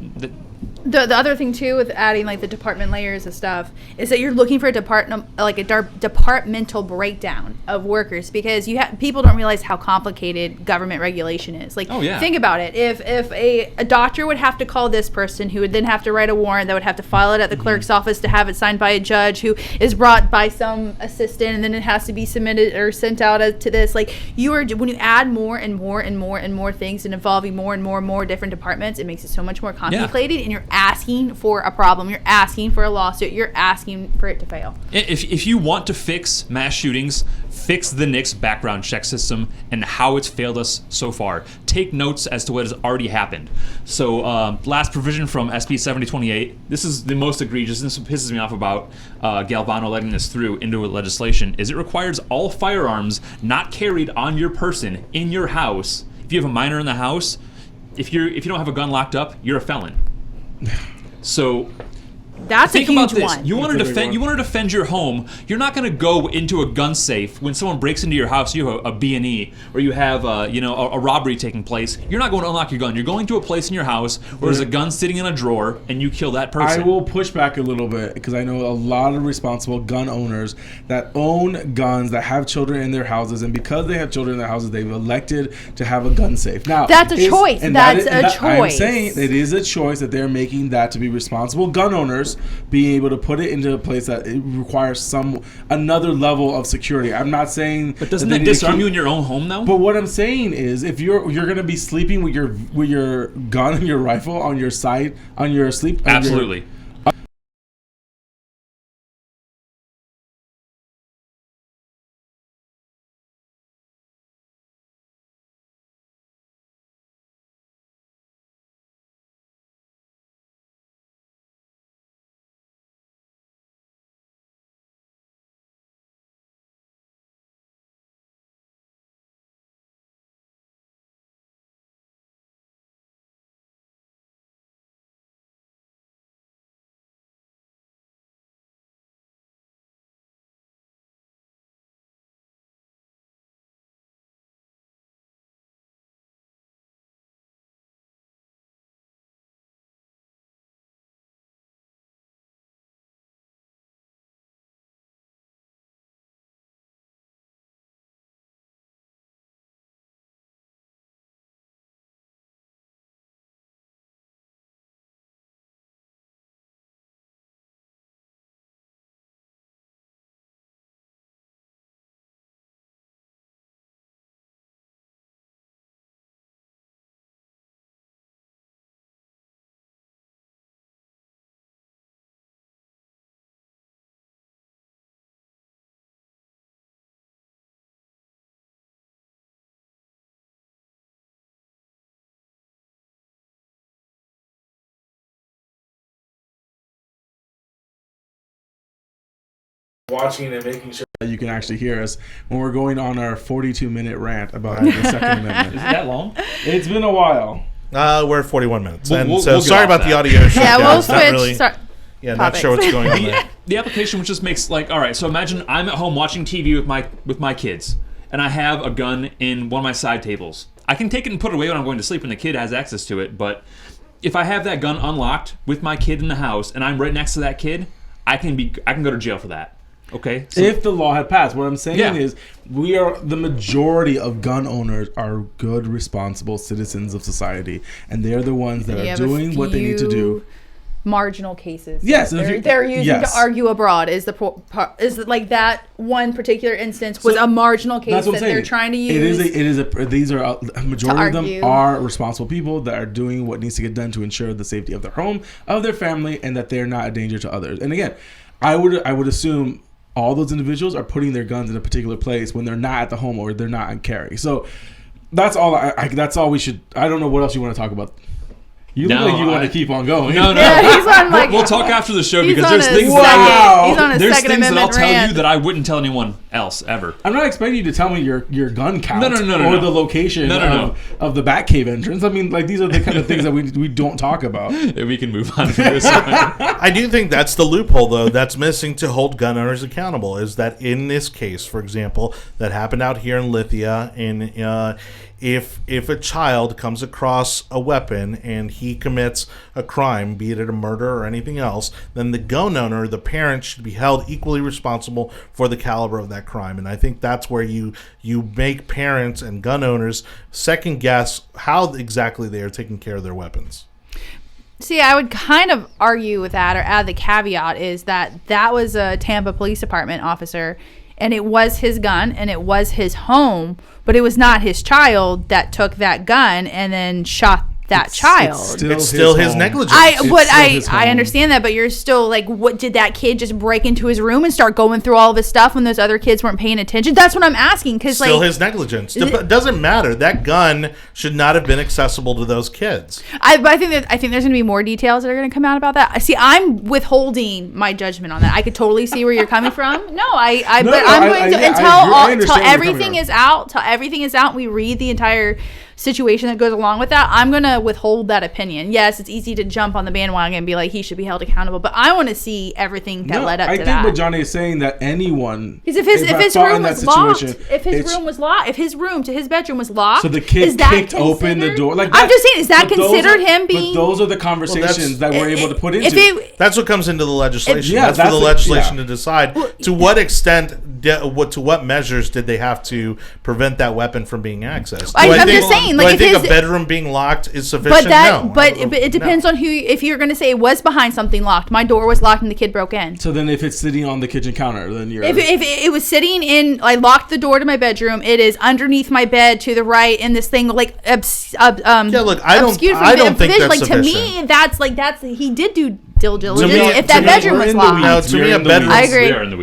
The other thing too with adding like the department layers of stuff is that you're looking for a departmental breakdown of workers, because people don't realize how complicated government regulation is. Like, think about it. If a doctor would have to call this person, who would then have to write a warrant, that would have to file it at the clerk's office to have it signed by a judge, who is brought by some assistant, and then it has to be submitted or sent out to this. Like, when you add more and more and more and more things and involving more and more different departments, it makes it so much more complicated, and you're asking for a problem, you're asking for a lawsuit, you're asking for it to fail. If you want to fix mass shootings, fix the NICS background check system and how it's failed us so far. Take notes as to what has already happened. So last provision from SB 7028, this is the most egregious, and this pisses me off about Galvano letting this through into legislation, is it requires all firearms not carried on your person in your house. If you have a minor in the house, if you don't have a gun locked up, you're a felon. So that's think a huge about this. one. You want to defend your home. You're not going to go into a gun safe when someone breaks into your house. You have a B&E, or you have a robbery taking place. You're not going to unlock your gun. You're going to a place in your house where there's a gun sitting in a drawer, and you kill that person. I will push back a little bit because I know a lot of responsible gun owners that own guns that have children in their houses, and because they have children in their houses, they've elected to have a gun safe. Now that's a choice. That's a choice. I'm saying it is a choice that they're making, that to be responsible gun owners being able to put it into a place that it requires another level of security. I'm not saying, but doesn't that disarm you in your own home though? But what I'm saying is, if you're going to be sleeping with your gun and your rifle on your side on your sleep, absolutely. Watching and making sure that you can actually hear us when we're going on our 42-minute rant about the Second Amendment. Is it that long? It's been a while. We're at 41 minutes. We'll sorry about that. the audio issue. Yeah, we'll guys. Not switch. really- not topics. sure what's going on there. The application which just makes like, all right, so imagine I'm at home watching TV with my kids, and I have a gun in one of my side tables. I can take it and put it away when I'm going to sleep, and the kid has access to it. But if I have that gun unlocked with my kid in the house, and I'm right next to that kid, I can go to jail for that. Okay. So, if the law had passed, what I'm saying is, the majority of gun owners are good, responsible citizens of society, and they're the ones that are doing what they need to do. Marginal cases. Yes, they're using to argue abroad. Is like that one particular instance was a marginal case that they're trying to use. These are a majority of them are responsible people that are doing what needs to get done to ensure the safety of their home, of their family, and that they're not a danger to others. And again, I would assume all those individuals are putting their guns in a particular place when they're not at the home or they're not on carry. So that's all. That's all we should. I don't know what else you want to talk about. You look like you want to keep on going. No. Yeah, he's on like, we'll talk after the show because there's things He's on a there's Second things that I'll Amendment tell rant. you that I wouldn't tell anyone else ever. I'm not expecting you to tell me your gun count No. or the location of the Batcave entrance. I mean, like, these are the kind of things that we don't talk about. We can move on from this. I do think that's the loophole, though, that's missing to hold gun owners accountable, is that in this case, for example, that happened out here in Lithia, if a child comes across a weapon and he commits a crime, be it a murder or anything else, then the gun owner, the parent, should be held equally responsible for the caliber of that crime. And I think that's where you make parents and gun owners second guess how exactly they are taking care of their weapons. See, I would kind of argue with that, or add the caveat is that was a Tampa Police Department officer, and it was his gun and it was his home, but it was not his child that took that gun and then shot that child. It's still his negligence. I understand that, but you're still like, what did that kid just break into his room and start going through all of his stuff when those other kids weren't paying attention? That's what I'm asking. Because still his negligence. It doesn't matter. That gun should not have been accessible to those kids. I think there's going to be more details that are going to come out about that. See, I'm withholding my judgment on that. I could totally see where you're coming from. Until everything is out. And we read the entire situation that goes along with that, I'm going to withhold that opinion. Yes, it's easy to jump on the bandwagon and be like, he should be held accountable, but I want to see everything that led up to that. I think what Johnny is saying, that anyone, because if his room was locked, if his room to his bedroom was locked, so the kid kicked open the door. Like I'm just saying, is that considered him being? But those are the conversations that we're able to put into. That's what comes into the legislation. That's for the legislation to decide to what extent, to what measures did they have to prevent that weapon from being accessed. I'm just saying. Do I think a bedroom being locked is sufficient? But it depends on who. If you're going to say it was behind something locked, my door was locked and the kid broke in. So then, if it's sitting on the kitchen counter, then you're. If it was sitting in, I locked the door to my bedroom. It is underneath my bed to the right, in this thing like I don't think that's sufficient. To me, that's he did do due diligence. If that bedroom was locked, no, to me a bedroom.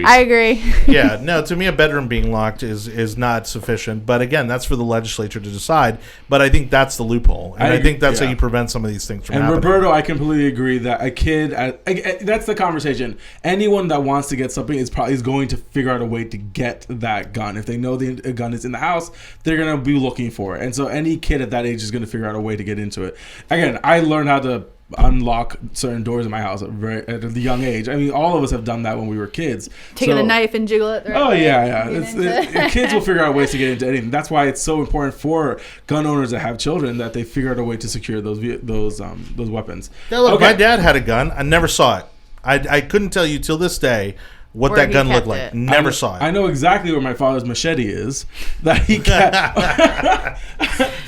I agree. Yeah, no, to me a bedroom being locked is not sufficient. But again, that's for the legislature to decide. But I think that's the loophole, and I think that's how you prevent some of these things from happening. And Roberto, I completely agree that a kid, that's the conversation. Anyone that wants to get something is going to figure out a way to get that gun. If they know the gun is in the house, they're going to be looking for it. And so any kid at that age is going to figure out a way to get into it. Again, I learned how to unlock certain doors in my house at a young age. I mean, all of us have done that when we were kids. Taking a knife and jiggle it. Kids will figure out ways to get into anything. That's why it's so important for gun owners that have children that they figure out a way to secure those weapons. Now look, my dad had a gun. I never saw it. I couldn't tell you till this day what that gun looked like. Never saw it. I know exactly where my father's machete is. That he kept.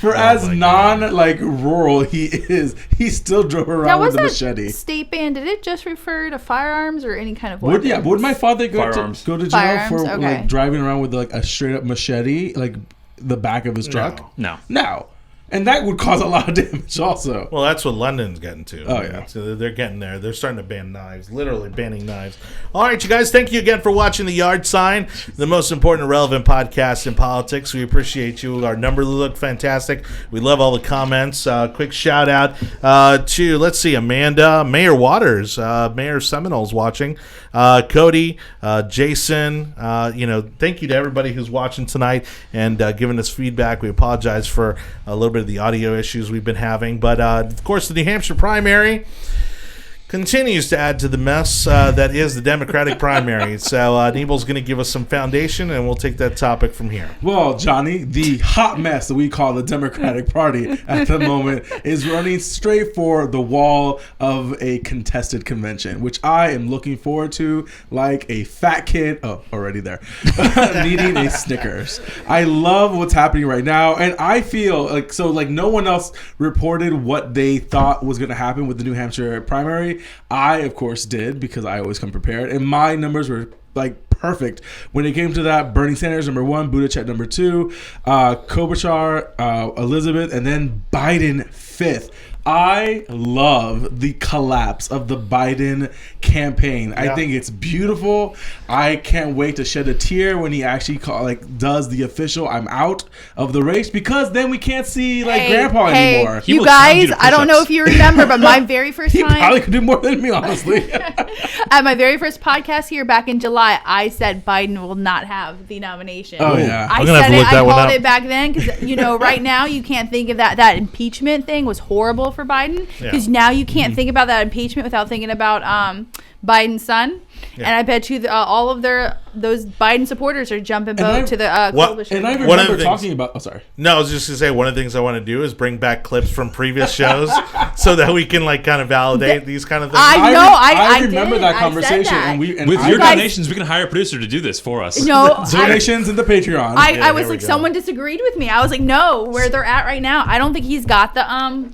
For as rural he is, he still drove around with the machete. State ban, did it just refer to firearms or any kind of weapon? Would my father go to jail for okay. driving around with a straight up machete, like the back of his truck? No. And that would cause a lot of damage also. Well, that's what London's getting to. Oh, yeah. So they're getting there. They're starting to ban knives, literally banning knives. All right, you guys, thank you again for watching The Yard Sign, the most important and relevant podcast in politics. We appreciate you. Our numbers look fantastic. We love all the comments. Quick shout out to, let's see, Amanda, Mayor Waters, Mayor Seminole's watching, Cody, Jason. Thank you to everybody who's watching tonight and giving us feedback. We apologize for a little bit of the audio issues we've been having, but of course the New Hampshire primary continues to add to the mess that is the Democratic primary. So Anibal's going to give us some foundation, and we'll take that topic from here. Well, Johnny, the hot mess that we call the Democratic Party at the moment is running straight for the wall of a contested convention, which I am looking forward to like a fat kid. Oh, already there. Needing a Snickers. I love what's happening right now, and I feel like no one else reported what they thought was going to happen with the New Hampshire primary. I, of course, did, because I always come prepared, and my numbers were like perfect when it came to that. Bernie Sanders number 1, Buttigieg number 2, Klobuchar, Elizabeth, and then Biden 5th. I love the collapse of the Biden campaign. Yeah. I think it's beautiful. I can't wait to shed a tear when he actually does the official "I'm out" of the race, because then we can't see Grandpa anymore. You guys, I don't know if you remember, but my very first time, he probably could do more than me, honestly. At my very first podcast here back in July, I said Biden will not have the nomination. Oh yeah, I said it. I called it back then because right now you can't think of that impeachment thing was horrible for Biden, because now you can't think about that impeachment without thinking about Biden's son. Yeah. And I bet you all of those Biden supporters are jumping boat to the Klobuchar. And I remember talking about. Oh, sorry. No, I was just gonna say one of the things I want to do is bring back clips from previous shows so that we can kind of validate these kind of things. I remember that conversation, and with your donations, we can hire a producer to do this for us. No, donations in the Patreon. I was like, someone disagreed with me. I was like, no, where they're at right now, I don't think he's got the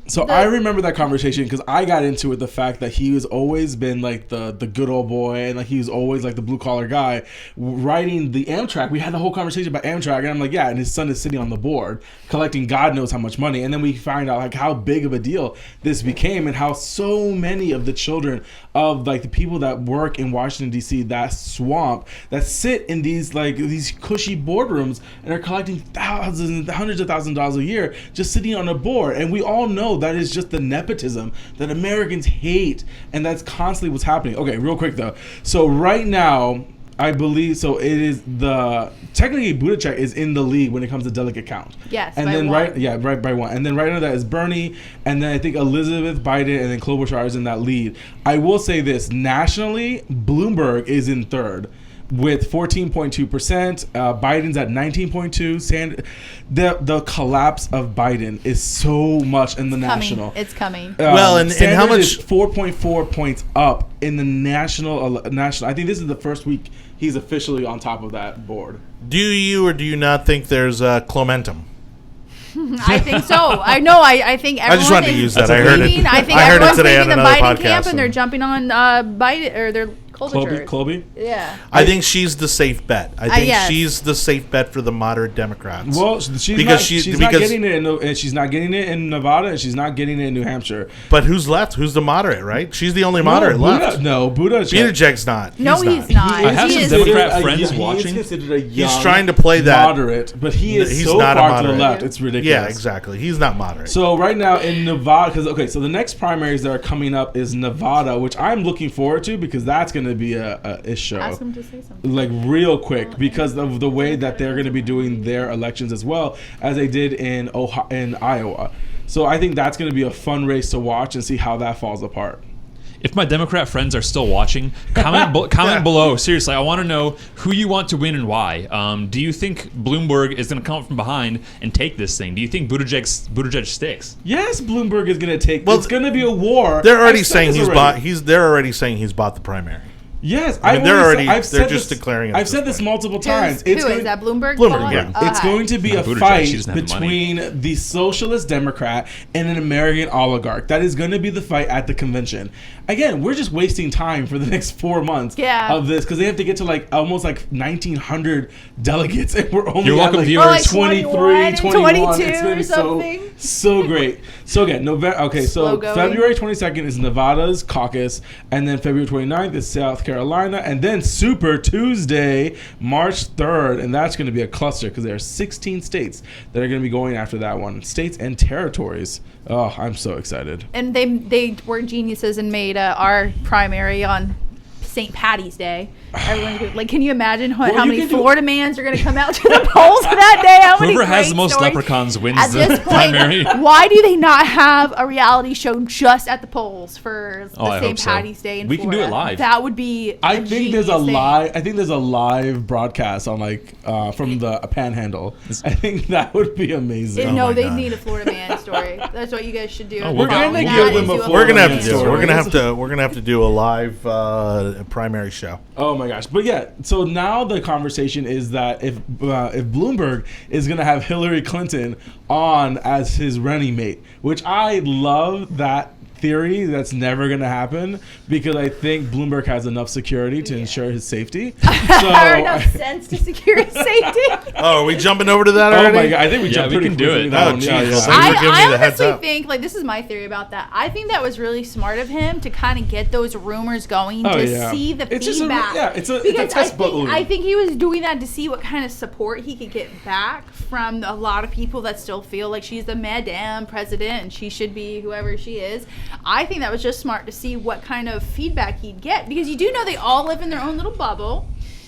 So I remember that conversation because I got into it, the fact that he has always been like the good old boy, and he was always like the blue collar guy riding the Amtrak. We had the whole conversation about Amtrak, and I'm like, yeah, and his son is sitting on the board collecting God knows how much money. And then we find out how big of a deal this became, and how so many of the children of the people that work in Washington D.C., that swamp, that sit in these cushy boardrooms and are collecting hundreds of thousands of dollars a year just sitting on a board. And we all know that is just the nepotism that Americans hate, and that's constantly what's happening. Okay, real quick though. So right now, I believe it is technically Buttigieg is in the lead when it comes to delegate count. Yes, and then by one. And then right under that is Bernie, and then I think Elizabeth, Biden, and then Klobuchar is in that lead. I will say this, nationally, Bloomberg is in third with 14.2%. Biden's at 19.2%. The collapse of Biden is so much in the national. It's coming. And how much? Is 4.4 points up in the national. I think this is the first week he's officially on top of that board. Do you or do you not think there's Clementum? I think so. I know. I think everyone. I just wanted to use that. I heard it. I think everyone's leaving the Biden camp, and they're jumping on Biden, or they're Klobuchar. Yeah. I think she's the safe bet. I think she's the safe bet for the moderate Democrats. Well, she's not getting it in Nevada, and she's not getting it in New Hampshire. But who's left? Who's the moderate, right? She's the only moderate left. Buttigieg's not. He's not. I have some Democrat friends watching. He's trying to play that moderate, but he's so not far to the left. It's ridiculous. Yeah, exactly. He's not moderate. So right now in Nevada, so the next primaries that are coming up is Nevada, which I'm looking forward to, because that's going to be a issue. Ask him to say something. Real quick, because of the way that they're going to be doing their elections as well as they did in Iowa. So I think that's going to be a fun race to watch and see how that falls apart. If my Democrat friends are still watching, comment below. Seriously, I want to know who you want to win and why. Do you think Bloomberg is going to come up from behind and take this thing? Do you think Buttigieg sticks? Yes, Bloomberg is going to take. Well, it's going to be a war. They're already saying he's bought. They're already saying he's bought the primary. Yes, they're just declaring it. I've said this multiple times. Who is that? Bloomberg? Bloomberg, yeah. It's going to be a fight between the socialist Democrat and an American oligarch. That is going to be the fight at the convention. Again, we're just wasting time for the next 4 months of this, because they have to get to almost 1,900 delegates, and we're only at 23, 21. It's going to be so great. So again, February 22nd is Nevada's caucus, and then February 29th is South Carolina, and then Super Tuesday, March 3rd, and that's going to be a cluster, because there are 16 states that are going to be going after that one. States and territories. Oh, I'm so excited. And they were geniuses and made our primary on St. Patty's Day. Everyone's gonna, like, can you imagine how many can Florida mans are going to come out to the polls that day? How many Whoever has great the most stories. leprechauns wins At the this point, primary. why do they not have a reality show just at the polls for the I St. hope so. Patty's Day in We can do Florida? it live. That would be. I think there's a genius thing. live. I think there's a live broadcast on from the Panhandle. I think that would be amazing. No, my they God. need a Florida man story. That's what you guys should do. Oh, we're Follow gonna that give them and a do Florida We're gonna have man to do it. story. We're gonna have to do a live primary show. Oh my gosh! But yeah, so now the conversation is that if Bloomberg is gonna have Hillary Clinton on as his running mate, which I love that theory. That's never gonna happen because I think Bloomberg has enough security to ensure his safety. So Or enough sense to secure his safety. Oh, are we jumping over to that oh already? my god! I think we Yeah, jumped we pretty can do quickly it. down. Oh, Yeah, geez. yeah. Thanks for giving me I the heads honestly up. think, like, this is my theory about that. I think that was really smart of him to kind of get those rumors going Oh, to yeah. see the It's just a- feedback. yeah, it's a Because test balloon. I think he was doing that to see what kind of support he could get back from a lot of people that still feel like she's the Madame President and she should be whoever she is. I think that was just smart to see what kind of feedback he'd get, because you do know they all live in their own little bubble.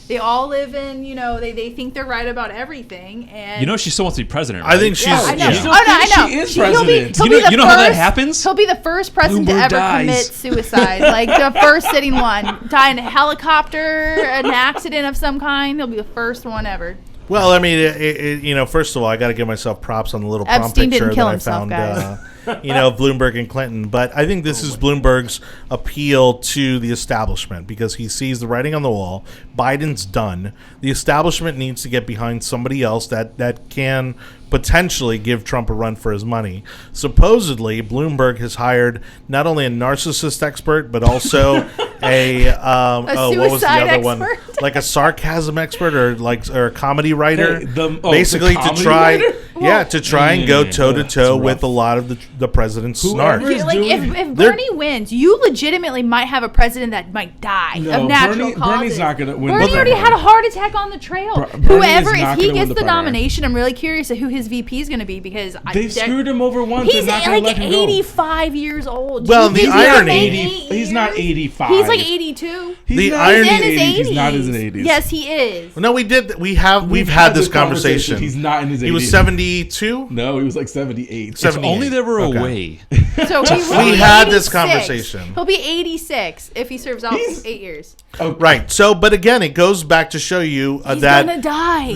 They all live in, they think they're right about everything. And You know, she still wants to be president, I right? think she's. yeah, I know. You don't Oh, no, I think know. she is He'll be president? the You know how that first- happens? He'll be the first president Bloomberg to ever dies. commit suicide. Like, the first sitting one. Die in a helicopter, an accident of some kind. He'll be the first one ever. Well, I mean, first of all, I got to give myself props on the little prompt Epstein picture didn't kill that himself, I found. Of Bloomberg and Clinton. But I think this is Bloomberg's appeal to the establishment because he sees the writing on the wall. Biden's done. The establishment needs to get behind somebody else that can potentially give Trump a run for his money. Supposedly, Bloomberg has hired not only a narcissist expert, but also what was the suicide other one? expert? Like a sarcasm expert or a comedy writer. Hey, the basically to comedy try, writer? to try and go toe to toe That's with rough. a lot of the president's snark. Whoever is Like, doing- if Bernie wins, you legitimately might have a president that might die No, of natural Bernie's causes. not gonna win Bernie the already primary. had a heart attack on the trail. Bernie Whoever, is not if he gonna win gets the the primary. nomination, I'm really curious of who his VP is going to be because They've screwed him over once. He's They're not gonna like let him go. 85 years old. Well, Do the you think he's gonna irony- make 8 He's not years? 85. He's like 82. He's The not irony- He's in in his 80s. He's not in his 80s. Yes, he is. No, we've had this conversation. He's not in his 80s. He was 72. No, he was like 78. If only there were Okay. a way. So he will We be had this 86. conversation. He'll be 86 if he serves out He's- 8 years. Right. So, but again, it goes back to show you He's that gonna die.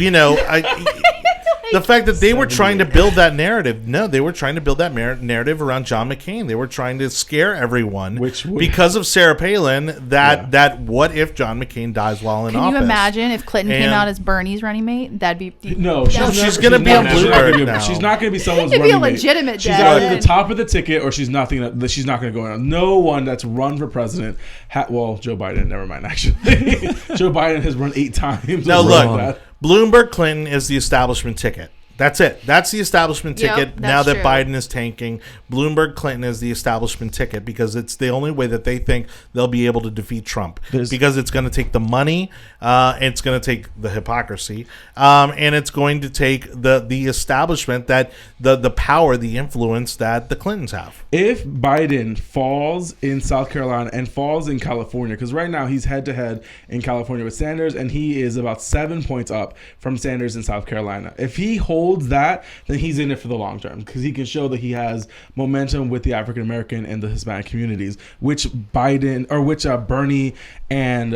the fact that they were trying to build that narrative. No, they were trying to build that narrative around John McCain. They were trying to scare everyone because of Sarah Palin. That what if John McCain dies while in Can office? you imagine if Clinton came And- out as Bernie's running mate? That'd be No, she's gonna be on Bloomberg now. She's not going to be someone's It'd be a running mate. legitimate She's dead either end. the top of the ticket or she's not going to. She's not going to go on. No one that's run for president. Joe Biden. Never mind. Actually, Joe Biden has run 8 times. No, or look, something like that. Bloomberg Clinton is the establishment ticket. That's it. That's the establishment Yep, ticket. that's Now that true. Biden is tanking, Bloomberg Clinton is the establishment ticket because it's the only way that they think they'll be able to defeat Trump. Because it's going to take the money, it's going to take the hypocrisy, and it's going to take the establishment that the power, the influence that the Clintons have. If Biden falls in South Carolina and falls in California, because right now he's head to head in California with Sanders, and he is about 7 points up from Sanders in South Carolina. If he holds that, then he's in it for the long term because he can show that he has momentum with the African American and the Hispanic communities, which Bernie and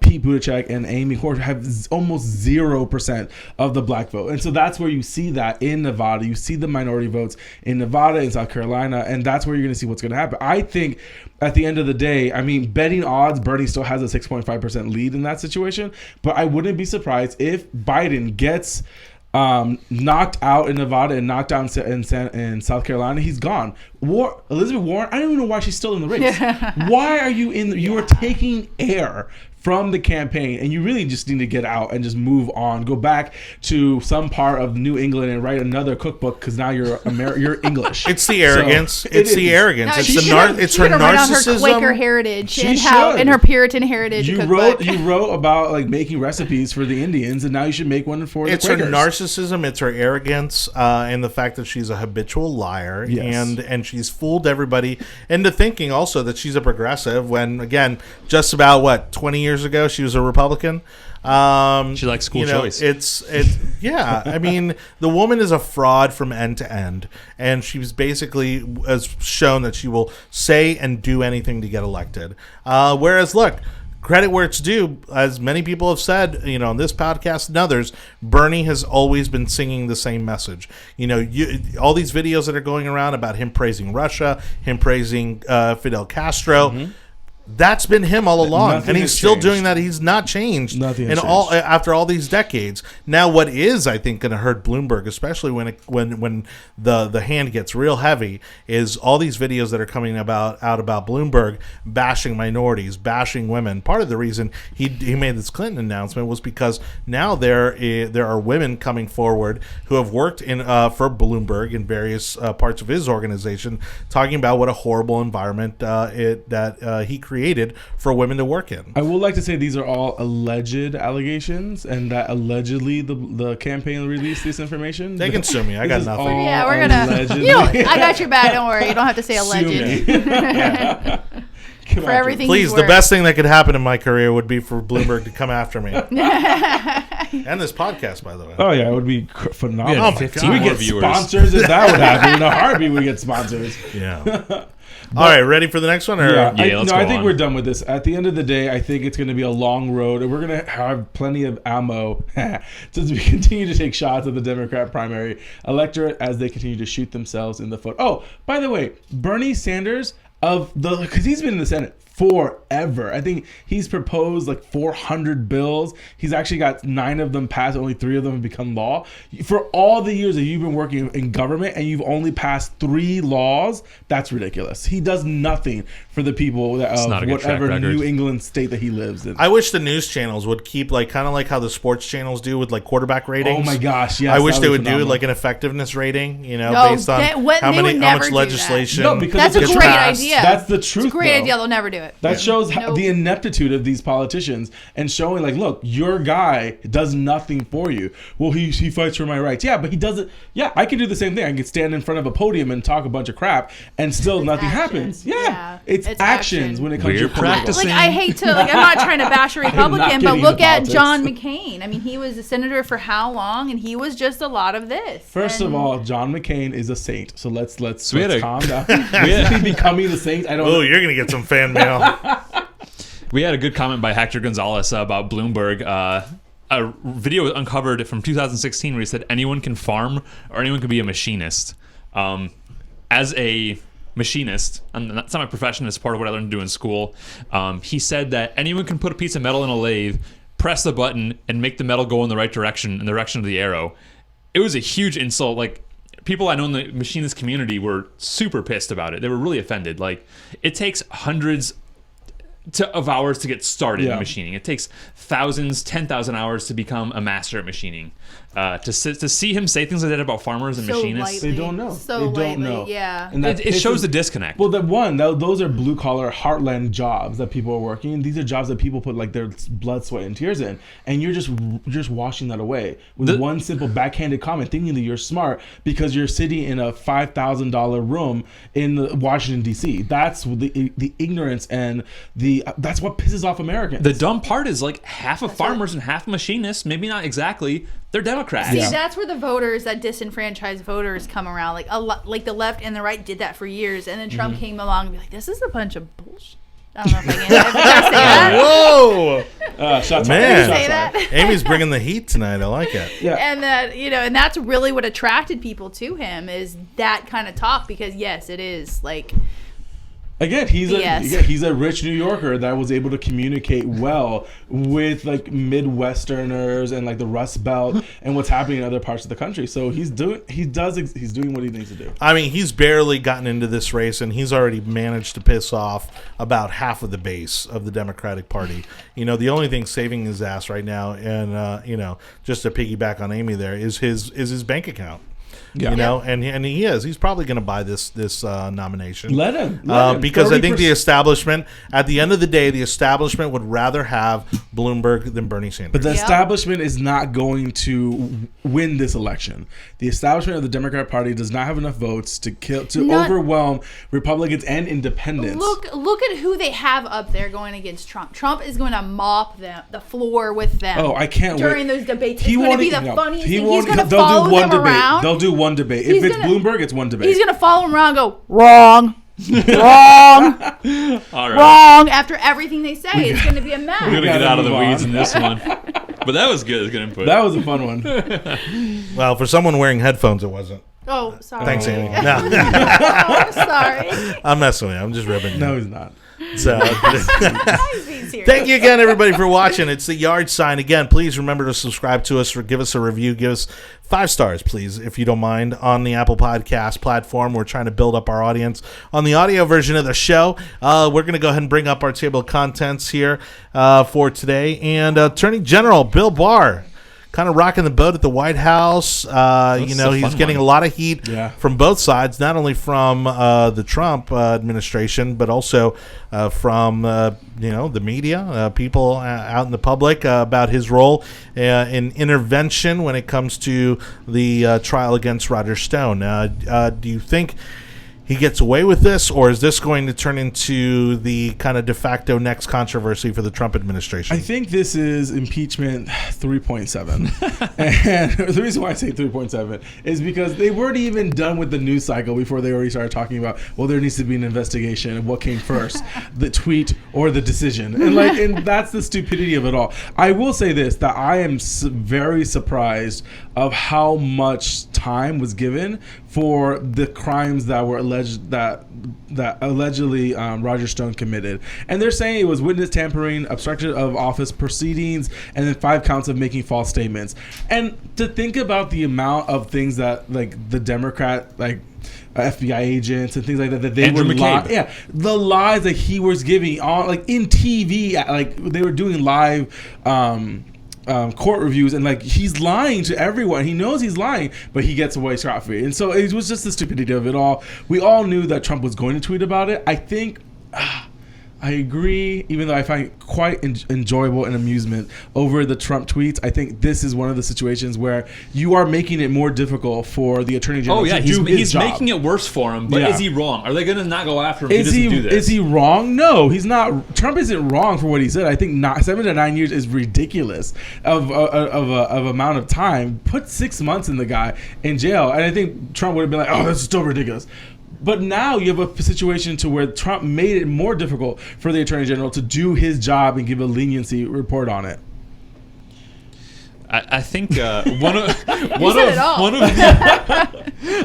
Pete Buttigieg and Amy Klobuchar have almost 0% of the black vote, and so that's where you see that in Nevada. You see the minority votes in Nevada and South Carolina, and that's where you're going to see what's going to happen. I think at the end of the day, I mean, betting odds, Bernie still has a 6.5% lead in that situation, but I wouldn't be surprised if Biden gets knocked out in Nevada and knocked out in South Carolina. He's gone. Elizabeth Warren, I don't even know why she's still in the race. Why are you in? You are taking air from the campaign, and you really just need to get out and just move on. Go back to some part of New England and write another cookbook because now you're you're English. It's the arrogance. So, it's the arrogance. No, It's she the should've- it's she her should've written on her narcissism. Quaker heritage She and how should. in her Puritan heritage. You cookbook. wrote about like making recipes for the Indians, and now you should make one for It's the her Quakers. narcissism, it's her arrogance, and the fact that she's a habitual liar, Yes. and she's fooled everybody into thinking also that she's a progressive when, again, just about 20 years ago she was a Republican. She likes school choice. It's yeah. I mean, the woman is a fraud from end to end, and she's basically has shown that she will say and do anything to get elected. Whereas, look. Credit where it's due, as many people have said, on this podcast and others, Bernie has always been singing the same message. All these videos that are going around about him praising Russia, him praising Fidel Castro. Mm-hmm. That's been him all along, Nothing and he's has still changed. doing that. He's not changed. Nothing has all changed. after all these decades. Now, what is, I think, going to hurt Bloomberg, especially when the hand gets real heavy, is all these videos that are coming out about Bloomberg bashing minorities, bashing women. Part of the reason he made this Clinton announcement was because now there are women coming forward who have worked for Bloomberg in various parts of his organization, talking about what a horrible environment that he created for women to work in. I would like to say these are all alleged allegations, and that allegedly the campaign released this information. They can sue me. I got This is nothing. all Yeah, we're gonna. allegedly. I got your back. Don't worry. You don't have to say Sue alleged. me. Come For after everything. me. Please, the best thing that could happen in my career would be for Bloomberg to come after me. And this podcast, by the way. Oh yeah, it would be phenomenal. We Oh had my 15 God. We more get viewers. sponsors if that would happen. In a heartbeat, we get sponsors. Yeah. All right, ready for the next one? Or? Yeah, let's go I think on. we're done with this. At the end of the day, I think it's going to be a long road, and we're going to have plenty of ammo since we continue to take shots at the Democrat primary electorate as they continue to shoot themselves in the foot. Oh, by the way, Bernie Sanders because he's been in the Senate forever. I think he's proposed like 400 bills. He's actually got 9 of them passed. Only 3 of them have become law. For all the years that you've been working in government and you've only passed 3 laws, that's ridiculous. He does nothing for the people of not a good track whatever record. New England state that he lives in. I wish the news channels would keep kind of like how the sports channels do with quarterback ratings. Oh my gosh, yes. I wish that they would would be do phenomenal. an effectiveness rating, No, based on they how would much never do that. legislation. No, because That's a gets great passed. idea. That's the truth. It's a great though. idea. They'll never do it. That shows Nope. the ineptitude of these politicians and showing look, your guy does nothing for you. Well, he fights for my rights. Yeah, but he doesn't. Yeah, I could do the same thing. I could stand in front of a podium and talk a bunch of crap and still nothing actions. happens. Yeah. Yeah, It's it's actions action. when it comes We're to political. practicing. I hate to. I'm not trying to bash a Republican, but getting look into at politics. John McCain. I mean, he was a senator for how long, and he was just a lot of this. First And of all, John McCain is a saint. So let's we had a- calm down. Is he becoming the saint? I don't Oh, know. you're gonna get some fan mail. We had a good comment by Hector Gonzalez about Bloomberg. A video was uncovered from 2016 where he said anyone can farm or anyone can be a machinist. As a machinist, and that's not my profession, it's part of what I learned to do in school. He said that anyone can put a piece of metal in a lathe, press the button, and make the metal go in the right direction, in the direction of the arrow. It was a huge insult. People I know in the machinist community were super pissed about it. They were really offended. It takes hundreds of hours to get started in machining. It takes thousands, 10,000 hours to become a master at machining. To see him say things like that about farmers and so machinists, lightly. They don't know. So They don't lightly, know. yeah. And that it shows pisses- the disconnect. Well, those are blue collar heartland jobs that people are working in. These are jobs that people put their blood, sweat, and tears in, and you're just washing that away with one simple backhanded comment, thinking that you're smart because you're sitting in a $5,000 room in Washington D.C. That's the ignorance and that's what pisses off Americans. The dumb part is half of farmers and half machinists, maybe not exactly, they're Democrats. See, that's where the voters, that disenfranchised voters, come around. The left and the right did that for years, and then Trump came along and be like, "This is a bunch of bullshit." I don't know if I can say that. Whoa, shots man! Say that. Amy's bringing the heat tonight. I like it. Yeah. And that and that's really what attracted people to him is that kind of talk because yes, it is Again, he's a rich New Yorker that was able to communicate well with like Midwesterners and like the Rust Belt and what's happening in other parts of the country. So he's doing what he needs to do. I mean, he's barely gotten into this race, and he's already managed to piss off about half of the base of the Democratic Party. You know, the only thing saving his ass right now, and you know, just to piggyback on Amy, there is his bank account. Yeah. You know, and he's probably going to buy this nomination. Let him because I think the establishment, at the end of the day, the establishment would rather have Bloomberg than Bernie Sanders. But the establishment is not going to win this election. The establishment of the Democrat Party does not have enough votes to overwhelm Republicans and independents. Look at who they have up there going against Trump. Trump is going to mop the floor with them. Oh, I can't wait. During those debates. It's going to be the funniest thing. He's going to they'll follow do one them debate. around. They'll do one debate. If it's Bloomberg, it's one debate. He's going to follow him around and go, wrong. Wrong. All right. Wrong. After everything they say, it's going to be a mess. We're going to get out of the weeds in this one. But that was good. Good input. That was a fun one. Well, for someone wearing headphones, it wasn't. Oh, sorry. Thanks, Amy. No. I'm sorry. I'm messing with you. I'm just ribbing you. No, he's not. So, thank you again, everybody, for watching. It's the Yard Sign. Again, please remember to subscribe to us or give us a review. Give us 5 stars, please, if you don't mind, on the Apple Podcast platform. We're trying to build up our audience on the audio version of the show. We're going to go ahead and bring up our table of contents here for today. And Attorney General Bill Barr, kind of rocking the boat at the White House. You know, he's getting a lot of heat from both sides, not only from the Trump administration, but also from you know, the media, people out in the public about his role in intervention when it comes to the trial against Roger Stone. Do you think he gets away with this, or is this going to turn into the kind of de facto next controversy for the Trump administration? I think this is impeachment 3.7. And the reason why I say 3.7 is because they weren't even done with the news cycle before they already started talking about, well, there needs to be an investigation and what came first, the tweet or the decision. And that's the stupidity of it all. I will say this, that I am very surprised of how much time was given for the crimes that were allegedly Roger Stone committed. And they're saying it was witness tampering, obstruction of office proceedings, and then 5 counts of making false statements. And to think about the amount of things that, like, the Democrat, like, FBI agents and things like that they Andrew were McCabe. the lies that he was giving on, like, in TV, like they were doing live court reviews, and like he's lying to everyone. He knows he's lying, but he gets away scot-free. And so it was just the stupidity of it all. We all knew that Trump was going to tweet about it. I think I agree, even though I find it quite enjoyable and amusement over the Trump tweets. I think this is one of the situations where you are making it more difficult for the Attorney General to do his job. He's making it worse for him, but is he wrong? Are they going to not go after him if he doesn't do this? Is he wrong? No, he's not. Trump isn't wrong for what he said. I think 7 to 9 years is ridiculous of amount of time. Put 6 months in the guy in jail, and I think Trump would have been like, oh, that's still ridiculous. But now you have a situation to where Trump made it more difficult for the Attorney General to do his job and give a leniency report on it. I think I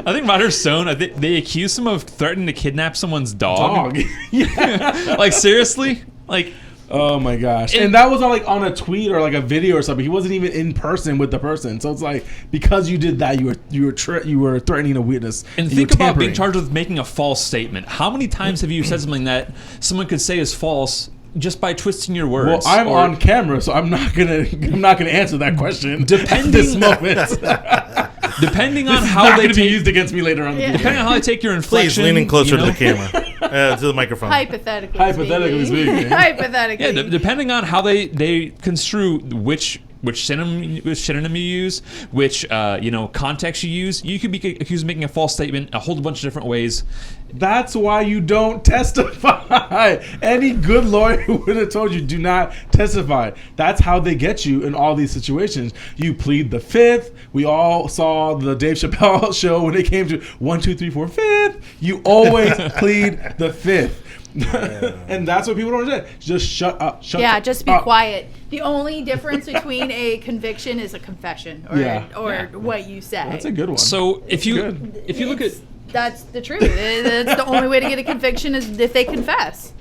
think Roger Stone, they accused him of threatening to kidnap someone's dog. Yeah. Like, seriously? Like, oh my gosh. And that was on a tweet or like a video or something. He wasn't even in person with the person. So it's like, because you did that, you were threatening a witness. And think about being charged with making a false statement. How many times have you said something that someone could say is false just by twisting your words? Well, I'm on camera, so I'm not gonna answer that question at this moment. Depending on this how is not they going to be used against me later on. Depending on how they take your inflection. Please lean in closer to the camera, to the microphone. Hypothetically speaking. Hypothetically. Yeah, depending on how they construe which synonym you use, which context you use, you could be accused of making a false statement a whole bunch of different ways. That's why you don't testify. Any good lawyer would have told you, do not testify. That's how they get you in all these situations. You plead the fifth. We all saw the Dave Chappelle show when it came to 1, 2, 3, 4, fifth. You always plead the fifth. And that's what people don't understand. Just shut up. Just be quiet. The only difference between a conviction is a confession or what you say. That's a good one. So if you look at That's the truth. That's the only way to get a conviction is if they confess.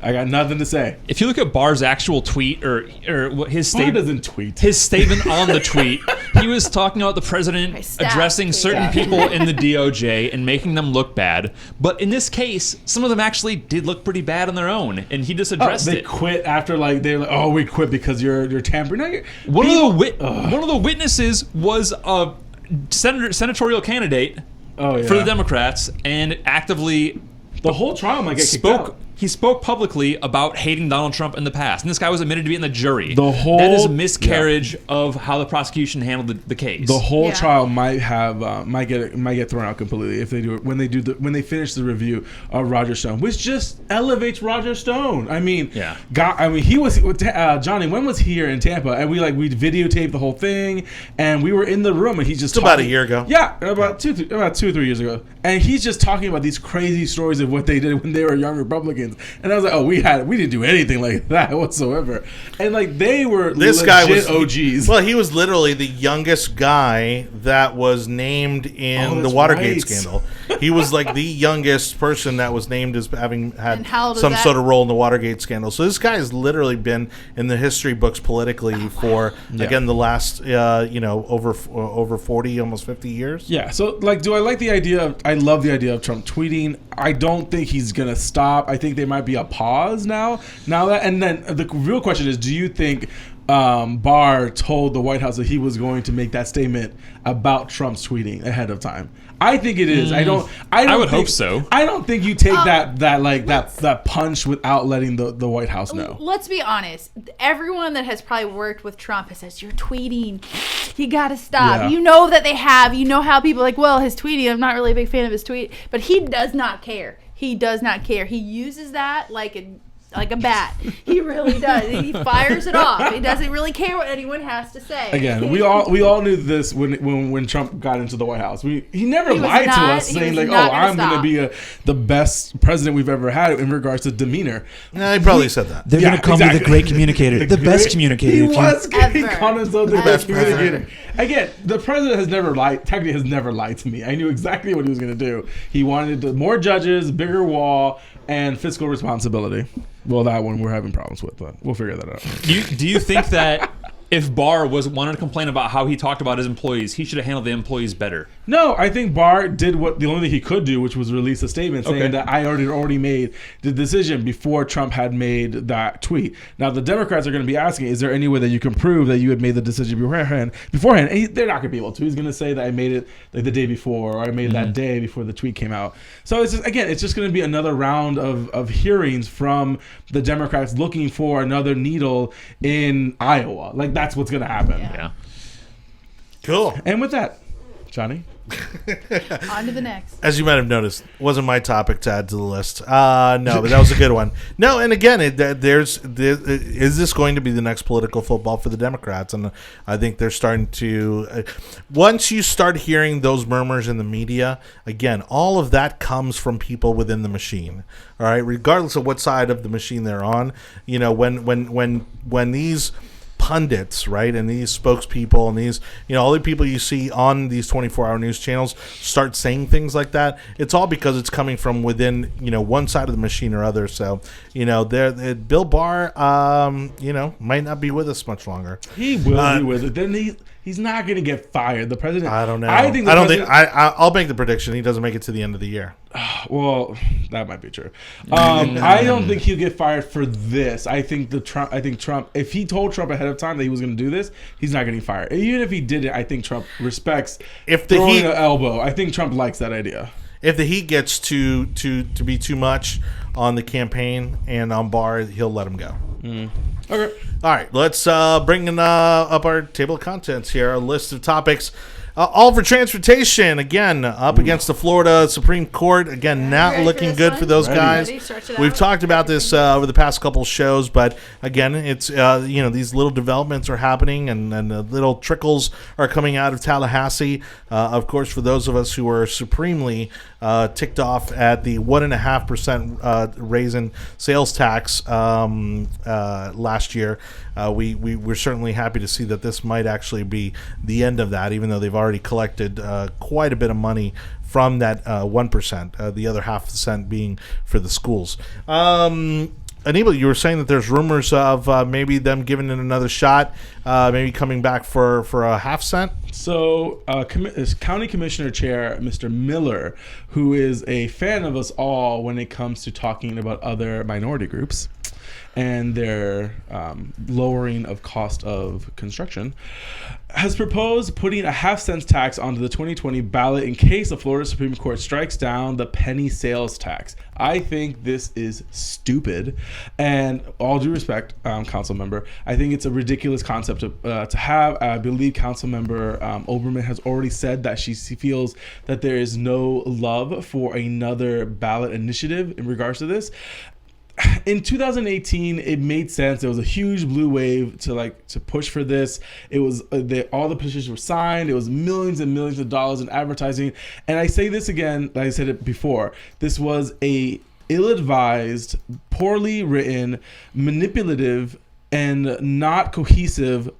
I got nothing to say. If you look at Barr's actual tweet or what his Barr statement, doesn't tweet. his statement on the tweet, he was talking about the president addressing certain people in the DOJ and making them look bad. But in this case, some of them actually did look pretty bad on their own, and he just addressed They it. quit after they're like, oh, we quit because you're tampering. No, One of the witnesses was a senatorial candidate for the Democrats and actively the whole trial might get kicked out. He spoke publicly about hating Donald Trump in the past, and this guy was admitted to be in the jury. That is a miscarriage of how the prosecution handled the case. The whole trial might get thrown out completely if they do it when they finish the review of Roger Stone, which just elevates Roger Stone. I mean, he was Johnny. When was he here in Tampa? And we videotaped the whole thing, and we were in the room, and he's just about a year ago. Yeah, about 2 or 3 years ago, and he's just talking about these crazy stories of what they did when they were young Republicans. And I was like, oh, we didn't do anything like that whatsoever. And they were this guy was OGs. Well, he was literally the youngest guy that was named in the Watergate scandal. He was like the youngest person that was named as having had some sort of role in the Watergate scandal. So this guy has literally been in the history books politically for again the last over 40, almost 50 years. Yeah. So do I like the idea? I love the idea of Trump tweeting. I don't think he's gonna stop. I think there might be a pause now that, and then the real question is, do you think Barr told the White House that he was going to make that statement about Trump's tweeting ahead of time? I think it is. I would hope so. I don't think you take that punch without letting the White House know. Let's be honest. Everyone that has probably worked with Trump has said, "You're tweeting. You got to stop." Yeah. You know that they have. You know how people are like, well, his tweeting. I'm not really a big fan of his tweet, but he does not care. He does not care. He uses that like a bat. He really does. He fires it off. He doesn't really care what anyone has to say. Again, we all knew this when Trump got into the White House. He never lied to us saying like, "Oh, I'm going to be the best president we've ever had in regards to demeanor." Yeah, he probably said that. They're going to call me the great communicator, the best communicator. He was calling himself the best communicator. Again, the president has never lied. Technically, has never lied to me. I knew exactly what he was going to do. He wanted more judges, bigger wall, and fiscal responsibility. Well, that one we're having problems with, but we'll figure that out. Do you think that if Barr wanted to complain about how he talked about his employees, he should have handled the employees better? No, I think Barr did the only thing he could do, which was release a statement saying that I already made the decision before Trump had made that tweet. Now, the Democrats are going to be asking, is there any way that you can prove that you had made the decision beforehand? And they're not going to be able to. He's going to say that I made it like the day before, or I made it that day before the tweet came out. So it's just going to be another round of hearings from the Democrats looking for another needle in Iowa. Like, that's what's going to happen. Yeah. Cool. And with that, Johnny. On to the next. As you might have noticed, wasn't my topic to add to the list. No, but that was a good one. No, and again, is this going to be the next political football for the Democrats? And I think they're starting to. Once you start hearing those murmurs in the media, again, all of that comes from people within the machine. All right, regardless of what side of the machine they're on. When these pundits, right, and these spokespeople and these, all the people you see on these 24-hour news channels start saying things like that, it's all because it's coming from within, one side of the machine or other. So, Bill Barr, might not be with us much longer. He will be with it. Then he's not going to get fired. The president. I don't know. I'll make the prediction he doesn't make it to the end of the year. Well, that might be true. I don't think he'll get fired for this. I think Trump. If he told Trump ahead of time that he was going to do this, he's not getting fired. Even if he did it, I think Trump respects throwing an elbow. I think Trump likes that idea. If the heat gets to be too much on the campaign and on Barr, he'll let him go. Okay. All right. Let's bring up our table of contents here. A list of topics. All for transportation, again, up against the Florida Supreme Court. Again, not looking good for those guys. We've talked about this over the past couple shows, but again, it's these little developments are happening and little trickles are coming out of Tallahassee. Of course, for those of us who are supremely ticked off at the 1.5% raise in sales tax last year. We're certainly happy to see that this might actually be the end of that, even though they've already collected quite a bit of money from that 1%, the other 0.5% being for the schools. Anibal, you were saying that there's rumors of maybe them giving it another shot, maybe coming back for a 0.5 cent. So, County Commissioner Chair Mr. Miller, who is a fan of us all when it comes to talking about other minority groups and their lowering of cost of construction, has proposed putting a 0.5 cent tax onto the 2020 ballot in case the Florida Supreme Court strikes down the penny sales tax. I think this is stupid, and all due respect, council member, I think it's a ridiculous concept to have. I believe council member Oberman has already said that she feels that there is no love for another ballot initiative in regards to this. In 2018, it made sense. There was a huge blue wave to push for this. It was all the petitions were signed. It was millions and millions of dollars in advertising. And I say this again, like I said it before. This was a ill-advised, poorly written, manipulative, and not cohesive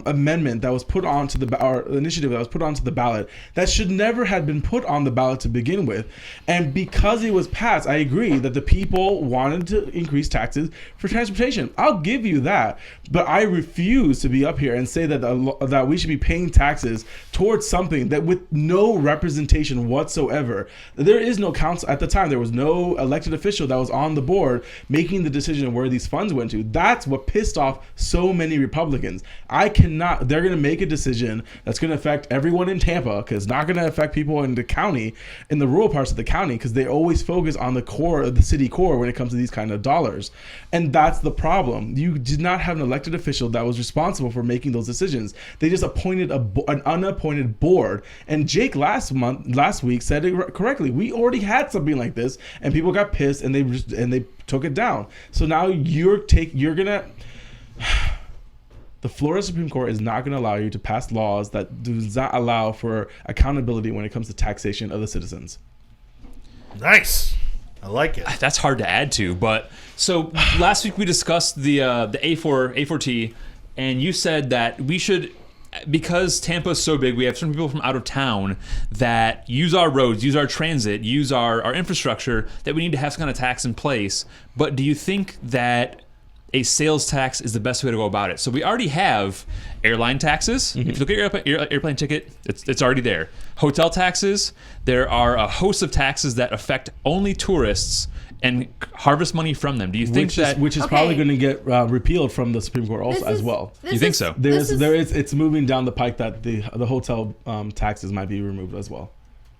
amendment that was put onto or initiative that was put onto the ballot that should never have been put on the ballot to begin with. And because it was passed, I agree that the people wanted to increase taxes for transportation. I'll give you that, but I refuse to be up here and say that that we should be paying taxes towards something that with no representation whatsoever. There is no council at the time. There was no elected official that was on the board making the decision where these funds went to. That's what pissed off so many Republicans. They're going to make a decision that's going to affect everyone in Tampa, because it's not going to affect people in the county, in the rural parts of the county, because they always focus on the core of the city core when it comes to these kind of dollars. And that's the problem. You did not have an elected official that was responsible for making those decisions. They just appointed an unappointed board. And Jake last week said it correctly. We already had something like this, and people got pissed, and they took it down. So now you're gonna. The Florida Supreme Court is not going to allow you to pass laws that do not allow for accountability when it comes to taxation of the citizens. Nice. I like it. That's hard to add to, but so last week we discussed the A4T, and you said that we should, because Tampa is so big, we have some people from out of town that use our roads, use our transit, use our infrastructure, that we need to have some kind of tax in place. But do you think that a sales tax is the best way to go about it? So we already have airline taxes. Mm-hmm. If you look at your airplane ticket, it's already there. Hotel taxes. There are a host of taxes that affect only tourists and harvest money from them. Do you think which is probably going to get repealed from the Supreme Court also as well? You think so? It's moving down the pike that the hotel taxes might be removed as well.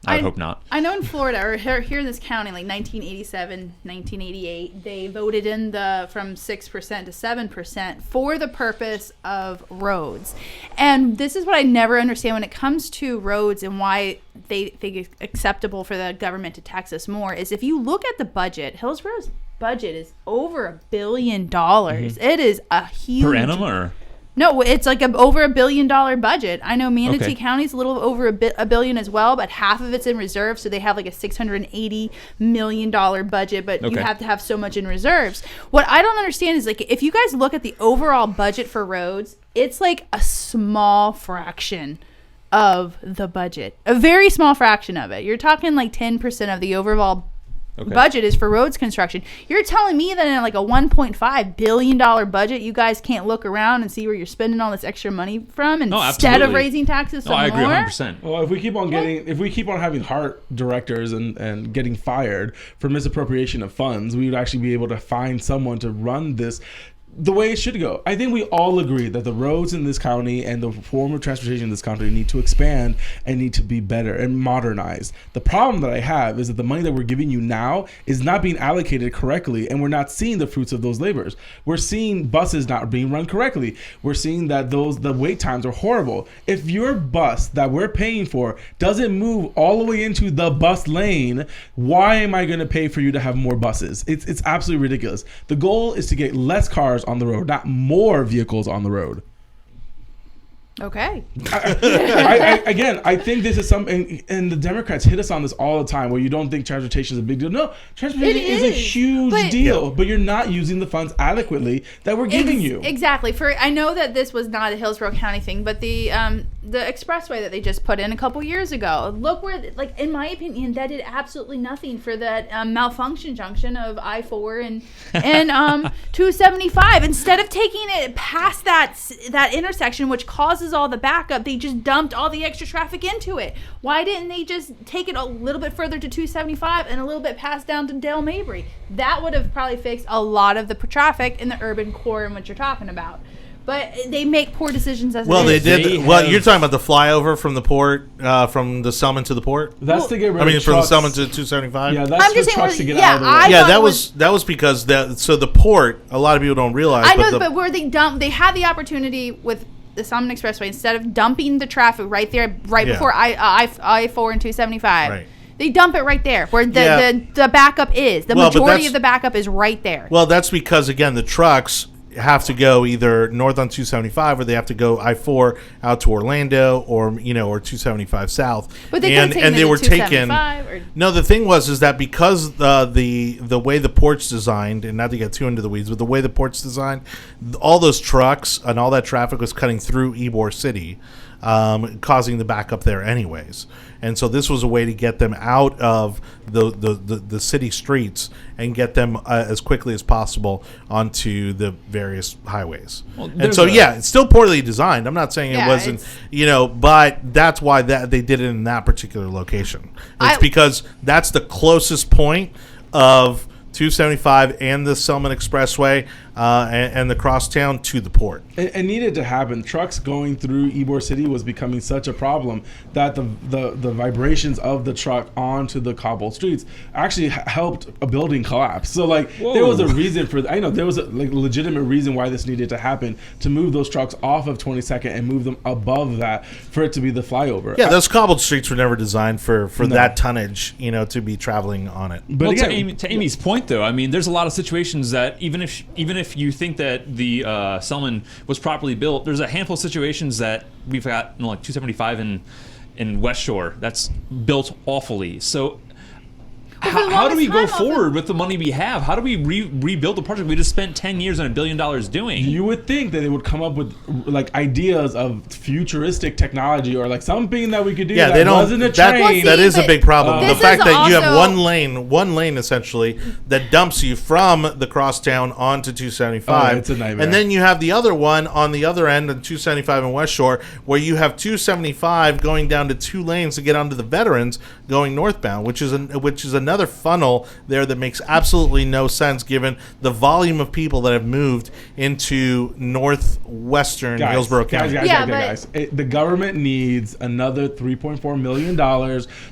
I would hope not. I know in Florida, or here in this county, like 1987, 1988, they voted in from 6% to 7% for the purpose of roads. And this is what I never understand when it comes to roads and why they think it's acceptable for the government to tax us more, is if you look at the budget, Hillsborough's budget is over $1 billion. Mm-hmm. It is a huge... Per annum or... No, it's like over $1 billion budget. I know Manatee County's a little over $1 billion as well, but half of it's in reserve, so they have like a $680 million budget, but you have to have so much in reserves. What I don't understand is, like, if you guys look at the overall budget for roads, it's like a small fraction of the budget, a very small fraction of it. You're talking like 10% of the overall budget is for roads construction. You're telling me that in like a $1.5 billion budget, you guys can't look around and see where you're spending all this extra money from instead of raising taxes some more? I agree 100%. Well, if we keep on having heart directors and getting fired for misappropriation of funds, we would actually be able to find someone to run this the way it should go. I think we all agree that the roads in this county and the form of transportation in this country need to expand and need to be better and modernized. The problem that I have is that the money that we're giving you now is not being allocated correctly, and we're not seeing the fruits of those labors. We're seeing buses not being run correctly. We're seeing that the wait times are horrible. If your bus that we're paying for doesn't move all the way into the bus lane, why am I going to pay for you to have more buses? It's absolutely ridiculous. The goal is to get less cars on the road, not more vehicles on the road. Okay. I think this is something, and the Democrats hit us on this all the time, where you don't think transportation is a big deal. No, transportation is a huge deal, but you're not using the funds adequately that we're giving you. Exactly. I know that this was not a Hillsborough County thing, but the expressway that they just put in a couple years ago, look where, like, in my opinion, that did absolutely nothing for that malfunction junction of I-4 and 275. Instead of taking it past that intersection, which causes all the backup, they just dumped all the extra traffic into it. Why didn't they just take it a little bit further to 275 and a little bit past down to Dale Mabry? That would have probably fixed a lot of the traffic in the urban core and what you're talking about. But they make poor decisions as well. It is. They did. Well, you're talking about the flyover from the port, from the Selman to the port. That's to get rid. From the Selman to 275. Yeah, that's for trucks to get out of the way. That was because the port. A lot of people don't realize. I know, but where they dump, they had the opportunity with the Selman Expressway, instead of dumping the traffic right there, before I-4 and 275. Right. They dump it right there where the backup is. The majority of the backup is right there. Well, that's because, again, the trucks have to go either north on 275 or they have to go I-4 out to Orlando or 275 south. But they were taken. No, the thing is that because the way the port's designed, and not to get too into the weeds, but the way the port's designed, all those trucks and all that traffic was cutting through Ybor City, causing the backup there anyways. And so this was a way to get them out of the city streets and get them as quickly as possible onto the various highways. Well, and so, it's still poorly designed. I'm not saying it wasn't, but that's why they did it in that particular location. It's because that's the closest point of 275 and the Selman Expressway and the crosstown to the port. It needed to happen. Trucks going through Ybor City was becoming such a problem that the vibrations of the truck onto the cobbled streets actually helped a building collapse. So there was a reason for there was a legitimate reason why this needed to happen, to move those trucks off of 22nd and move them above that for it to be the flyover. Yeah, those cobbled streets were never designed for that tonnage, to be traveling on it. But again, to Amy's point, though, I mean, there's a lot of situations that even if you think that the Selman was properly built, there's a handful of situations that we've got, like 275 in West Shore, that's built awfully. So how do we go forward with the money we have? How do we rebuild the project we just spent 10 years and $1 billion doing? You would think that they would come up with ideas of futuristic technology or something that we could do. Yeah, that wasn't a train. That is a big problem. The fact that you have one lane essentially that dumps you from the crosstown onto 275. It's a nightmare. And then you have the other one on the other end of 275 in West Shore, where you have 275 going down to 2 lanes to get onto the Veterans going northbound, which is another funnel there that makes absolutely no sense given the volume of people that have moved into northwestern Hillsborough County. Guys. The government needs another $3.4 million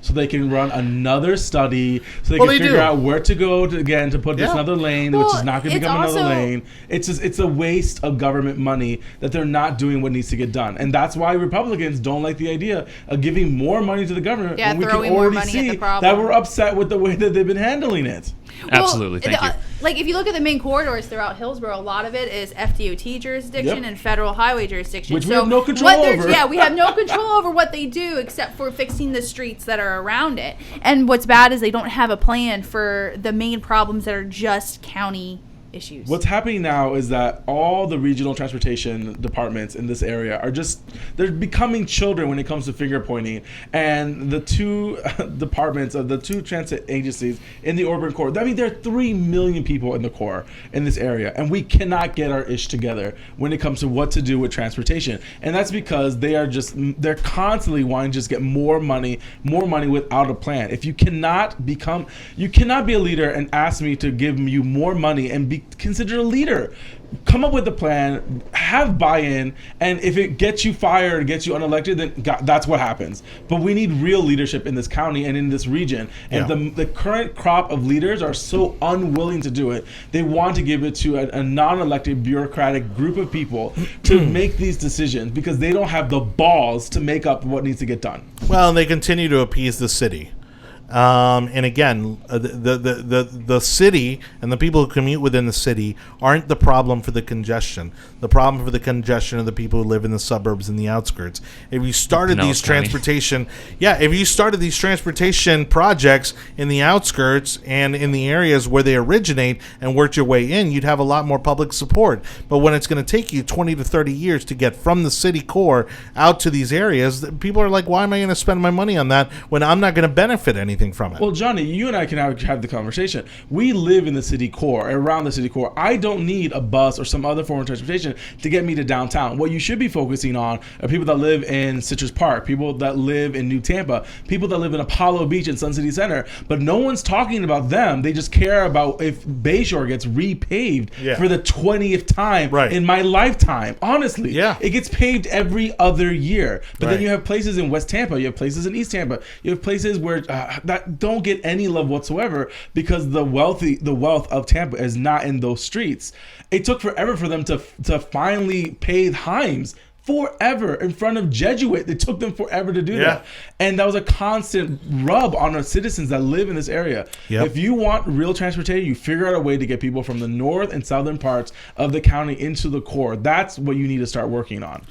so they can run another study, so they can figure out where to go to put this another lane, which is not going to become another lane. It's a waste of government money that they're not doing what needs to get done. And that's why Republicans don't like the idea of giving more money to the government when we can already see that we're upset with the way that they've been handling it. Absolutely, thank you. If you look at the main corridors throughout Hillsborough, a lot of it is FDOT jurisdiction and federal highway jurisdiction. Which we have no control over. Yeah, we have no control over what they do except for fixing the streets that are around it. And what's bad is they don't have a plan for the main problems that are just county issues. What's happening now is that all the regional transportation departments in this area they're becoming children when it comes to finger pointing. And the two departments of the two transit agencies in the urban core, there are 3 million people in the core in this area, and we cannot get our ish together when it comes to what to do with transportation. And that's because they're constantly wanting to just get more money without a plan. If you cannot be a leader and ask me to give you more money and be considered a leader. Come up with a plan, have buy-in, and if it gets you fired, gets you unelected, then that's what happens. But we need real leadership in this county and in this region. And the current crop of leaders are so unwilling to do it. They want to give it to a non-elected bureaucratic group of people to make these decisions because they don't have the balls to make up what needs to get done. Well, and they continue to appease the city. And again, the city and the people who commute within the city aren't the problem for the congestion. The problem for the congestion are the people who live in the suburbs and the outskirts. If you started these transportation projects in the outskirts and in the areas where they originate and worked your way in, you'd have a lot more public support. But when it's going to take you 20 to 30 years to get from the city core out to these areas, people are like, why am I going to spend my money on that when I'm not going to benefit anything from it? Well, Johnny, you and I can have the conversation. We live in the city core, around the city core. I don't need a bus or some other form of transportation to get me to downtown. What you should be focusing on are people that live in Citrus Park, people that live in New Tampa, people that live in Apollo Beach and Sun City Center. But no one's talking about them. They just care about if Bayshore gets repaved for the 20th time in my lifetime. Honestly, it gets paved every other year. But then you have places in West Tampa, you have places in East Tampa, you have places where that don't get any love whatsoever because the wealth of Tampa is not in those streets. It took forever for them to finally pave Himes. Forever in front of Jesuit. It took them forever to do that. And that was a constant rub on our citizens that live in this area. If you want real transportation, you figure out a way to get people from the north and southern parts of the county into the core. That's what you need to start working on.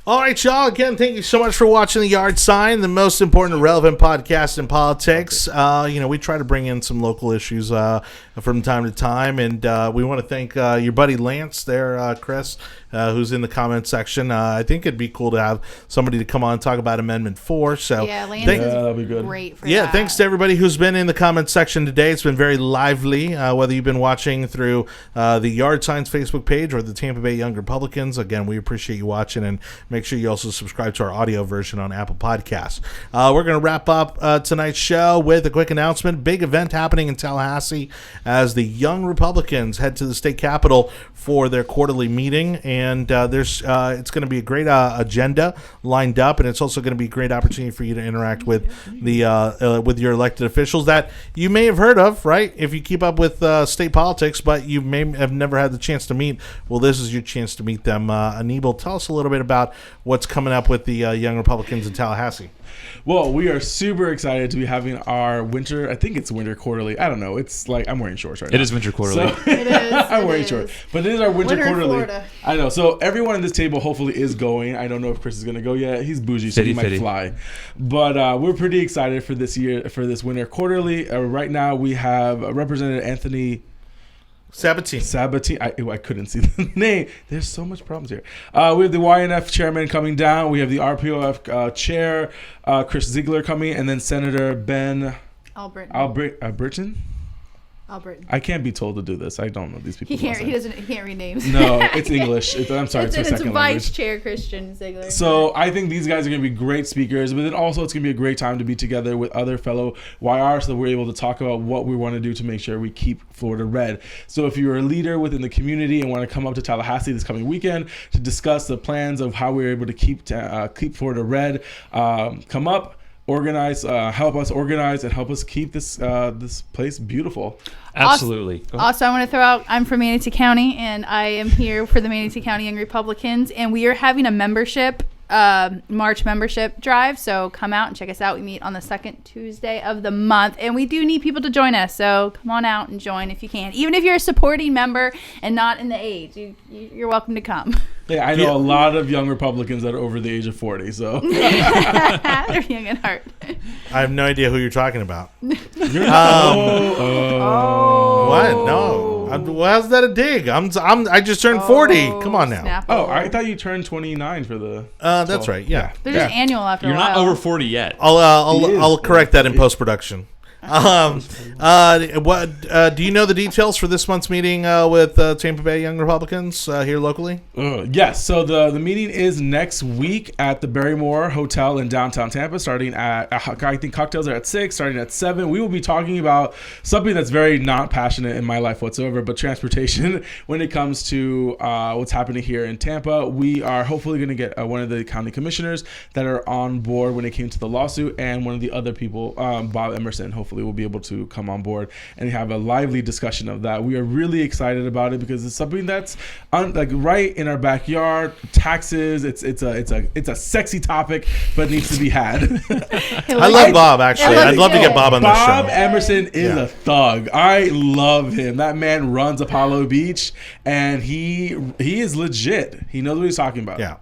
All right, y'all. Again, thank you so much for watching The Yard Sign, the most important and relevant podcast in politics. We try to bring in some local issues from time to time, and we want to thank your buddy Lance there, Chris, who's in the comment section. I think it'd be cool to have somebody to come on and talk about Amendment 4. So Lance that'd be good. Great for that. Thanks to everybody who's been in the comment section today. It's been very lively, whether you've been watching through the Yard Signs Facebook page or the Tampa Bay Young Republicans. Again, we appreciate you watching, and make sure you also subscribe to our audio version on Apple Podcasts. We're going to wrap up tonight's show with a quick announcement. Big event happening in Tallahassee as the Young Republicans head to the state capitol for their quarterly meeting. And it's going to be a great agenda lined up, and it's also going to be a great opportunity for you to interact with with your elected officials that you may have heard of, right? If you keep up with state politics, but you may have never had the chance to meet. Well, this is your chance to meet them. Anibal, tell us a little bit about what's coming up with the Young Republicans in Tallahassee. Well, we are super excited to be having our winter, I think it's winter quarterly. I don't know. It's like I'm wearing shorts right now. It is winter quarterly. So, it is. I'm wearing shorts. But it is our winter quarterly. Florida. I know. So everyone at this table hopefully is going. I don't know if Chris is going to go yet. He's bougie, so he might fly. But we're pretty excited for this year, for this winter quarterly. Right now we have Representative Anthony Sabatini. I couldn't see the name. There's so much problems here. We have the YNF chairman coming down. We have the RPOF chair, Chris Ziegler coming, and then Senator Ben Albertin. I can't be told to do this. I don't know these people. He can't read names. No, it's English. I'm sorry, it's a second Vice language. Chair Christian Ziegler. So I think these guys are going to be great speakers, but then also it's going to be a great time to be together with other fellow YRs so we're able to talk about what we want to do to make sure we keep Florida red. So if you're a leader within the community and want to come up to Tallahassee this coming weekend to discuss the plans of how we're able to keep Florida red, come up. Organize, help us organize, and help us keep this place beautiful. Absolutely. Also, I want to throw out, I'm from Manatee County, and I am here for the Manatee County Young Republicans, and we are having a March membership drive, so come out and check us out. We meet on the second Tuesday of the month, and we do need people to join us, so come on out and join if you can. Even if you're a supporting member and not in the age, you're welcome to come. Yeah, I know a lot of young Republicans that are over the age of 40, so. They're young at heart. I have no idea who you're talking about. What? No. How's that a dig? I just turned 40. Come on now. Oh, I thought you turned 29 for the. That's right. Yeah. They're just annual after You're a while. not over 40 yet. I'll correct that in post production. Do you know the details for this month's meeting with Tampa Bay Young Republicans here locally? Yes. So the meeting is next week at the Barrymore Hotel in downtown Tampa, starting at, I think cocktails are at 6, starting at 7. We will be talking about something that's very not passionate in my life whatsoever, but transportation when it comes to what's happening here in Tampa. We are hopefully going to get one of the county commissioners that are on board when it came to the lawsuit, and one of the other people, Bob Emerson, hopefully hopefully will be able to come on board and have a lively discussion of that. We are really excited about it because it's something that's like right in our backyard. Taxes, it's a sexy topic, but needs to be had. I love Bob, actually. I'd love to get Bob on the show. Bob Emerson is a thug. I love him. That man runs Apollo Beach, and he is legit. He knows what he's talking about. Yeah.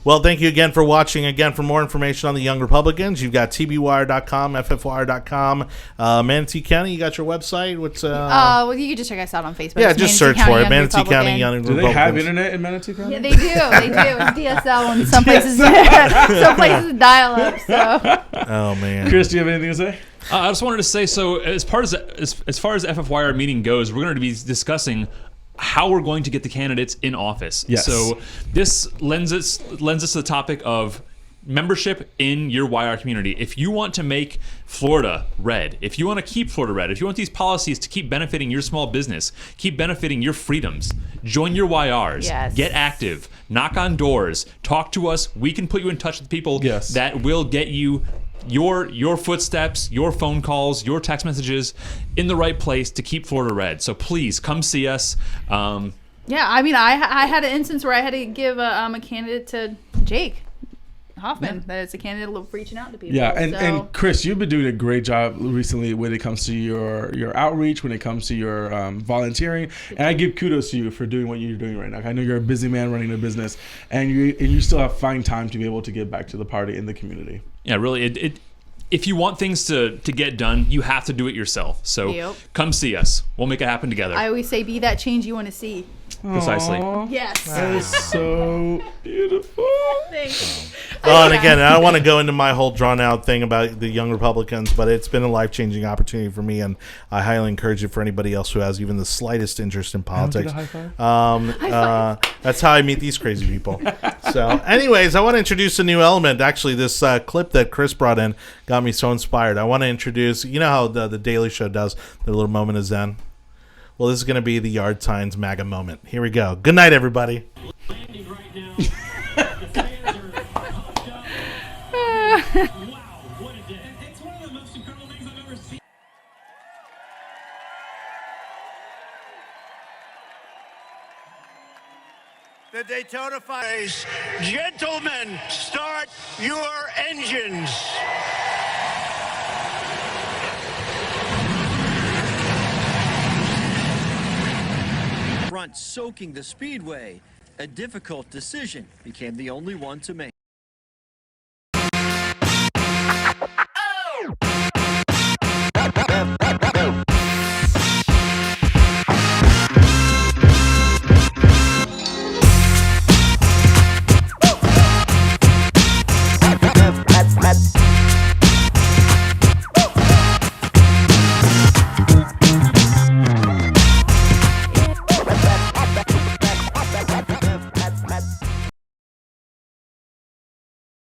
Well, thank you again for watching. Again, for more information on the Young Republicans, you've got tbwire.com, ffwire.com. Manatee County, you got your website? What's well, you can just check us out on Facebook. Yeah, It's just Manatee search County for it. Young Manatee Republican. County Young Do Republicans. they have internet in Manatee County? Yeah, they do. It's DSL in some places. Some places dial up. So. Oh, man. Chris, do you have anything to say? I just wanted to say, so as far as the FF Wire meeting goes, we're going to be discussing how we're going to get the candidates in office. Yes. So this lends us to the topic of membership in your YR community. If you want to make Florida red, if you want to keep Florida red, if you want these policies to keep benefiting your small business, keep benefiting your freedoms, join your YRs. Yes. Get active, knock on doors, talk to us. We can put you in touch with people that will get you your footsteps, your phone calls, your text messages in the right place to keep Florida red. So please come see us. Yeah, I mean, I had an instance where I had to give a candidate to Jake Hoffman. That is a candidate reaching out to people. Yeah, and Chris, you've been doing a great job recently when it comes to your outreach, when it comes to your volunteering, and I give kudos to you for doing what you're doing right now. I know you're a busy man running a business, and you still have find time to be able to give back to the party and the community. Yeah, really, if you want things to get done, you have to do it yourself. So come see us. We'll make it happen together. I always say, be that change you want to see. Precisely. Yes. That is so beautiful. Thanks. And again, I don't want to go into my whole drawn-out thing about the Young Republicans, but it's been a life-changing opportunity for me, and I highly encourage it for anybody else who has even the slightest interest in politics. That's how I meet these crazy people. So, anyways, I want to introduce a new element. Actually, this clip that Chris brought in got me so inspired. I want to introduce, you know how the Daily Show does their little moment of Zen? Well, this is going to be the Yard Signs MAGA moment. Here we go. Good night, everybody. Landing right now. The fans are pumped up. Wow, what a day. It's one of the most incredible things I've ever seen. The Daytona Fire. Gentlemen, start your engines. Front soaking the speedway. A difficult decision became the only one to make.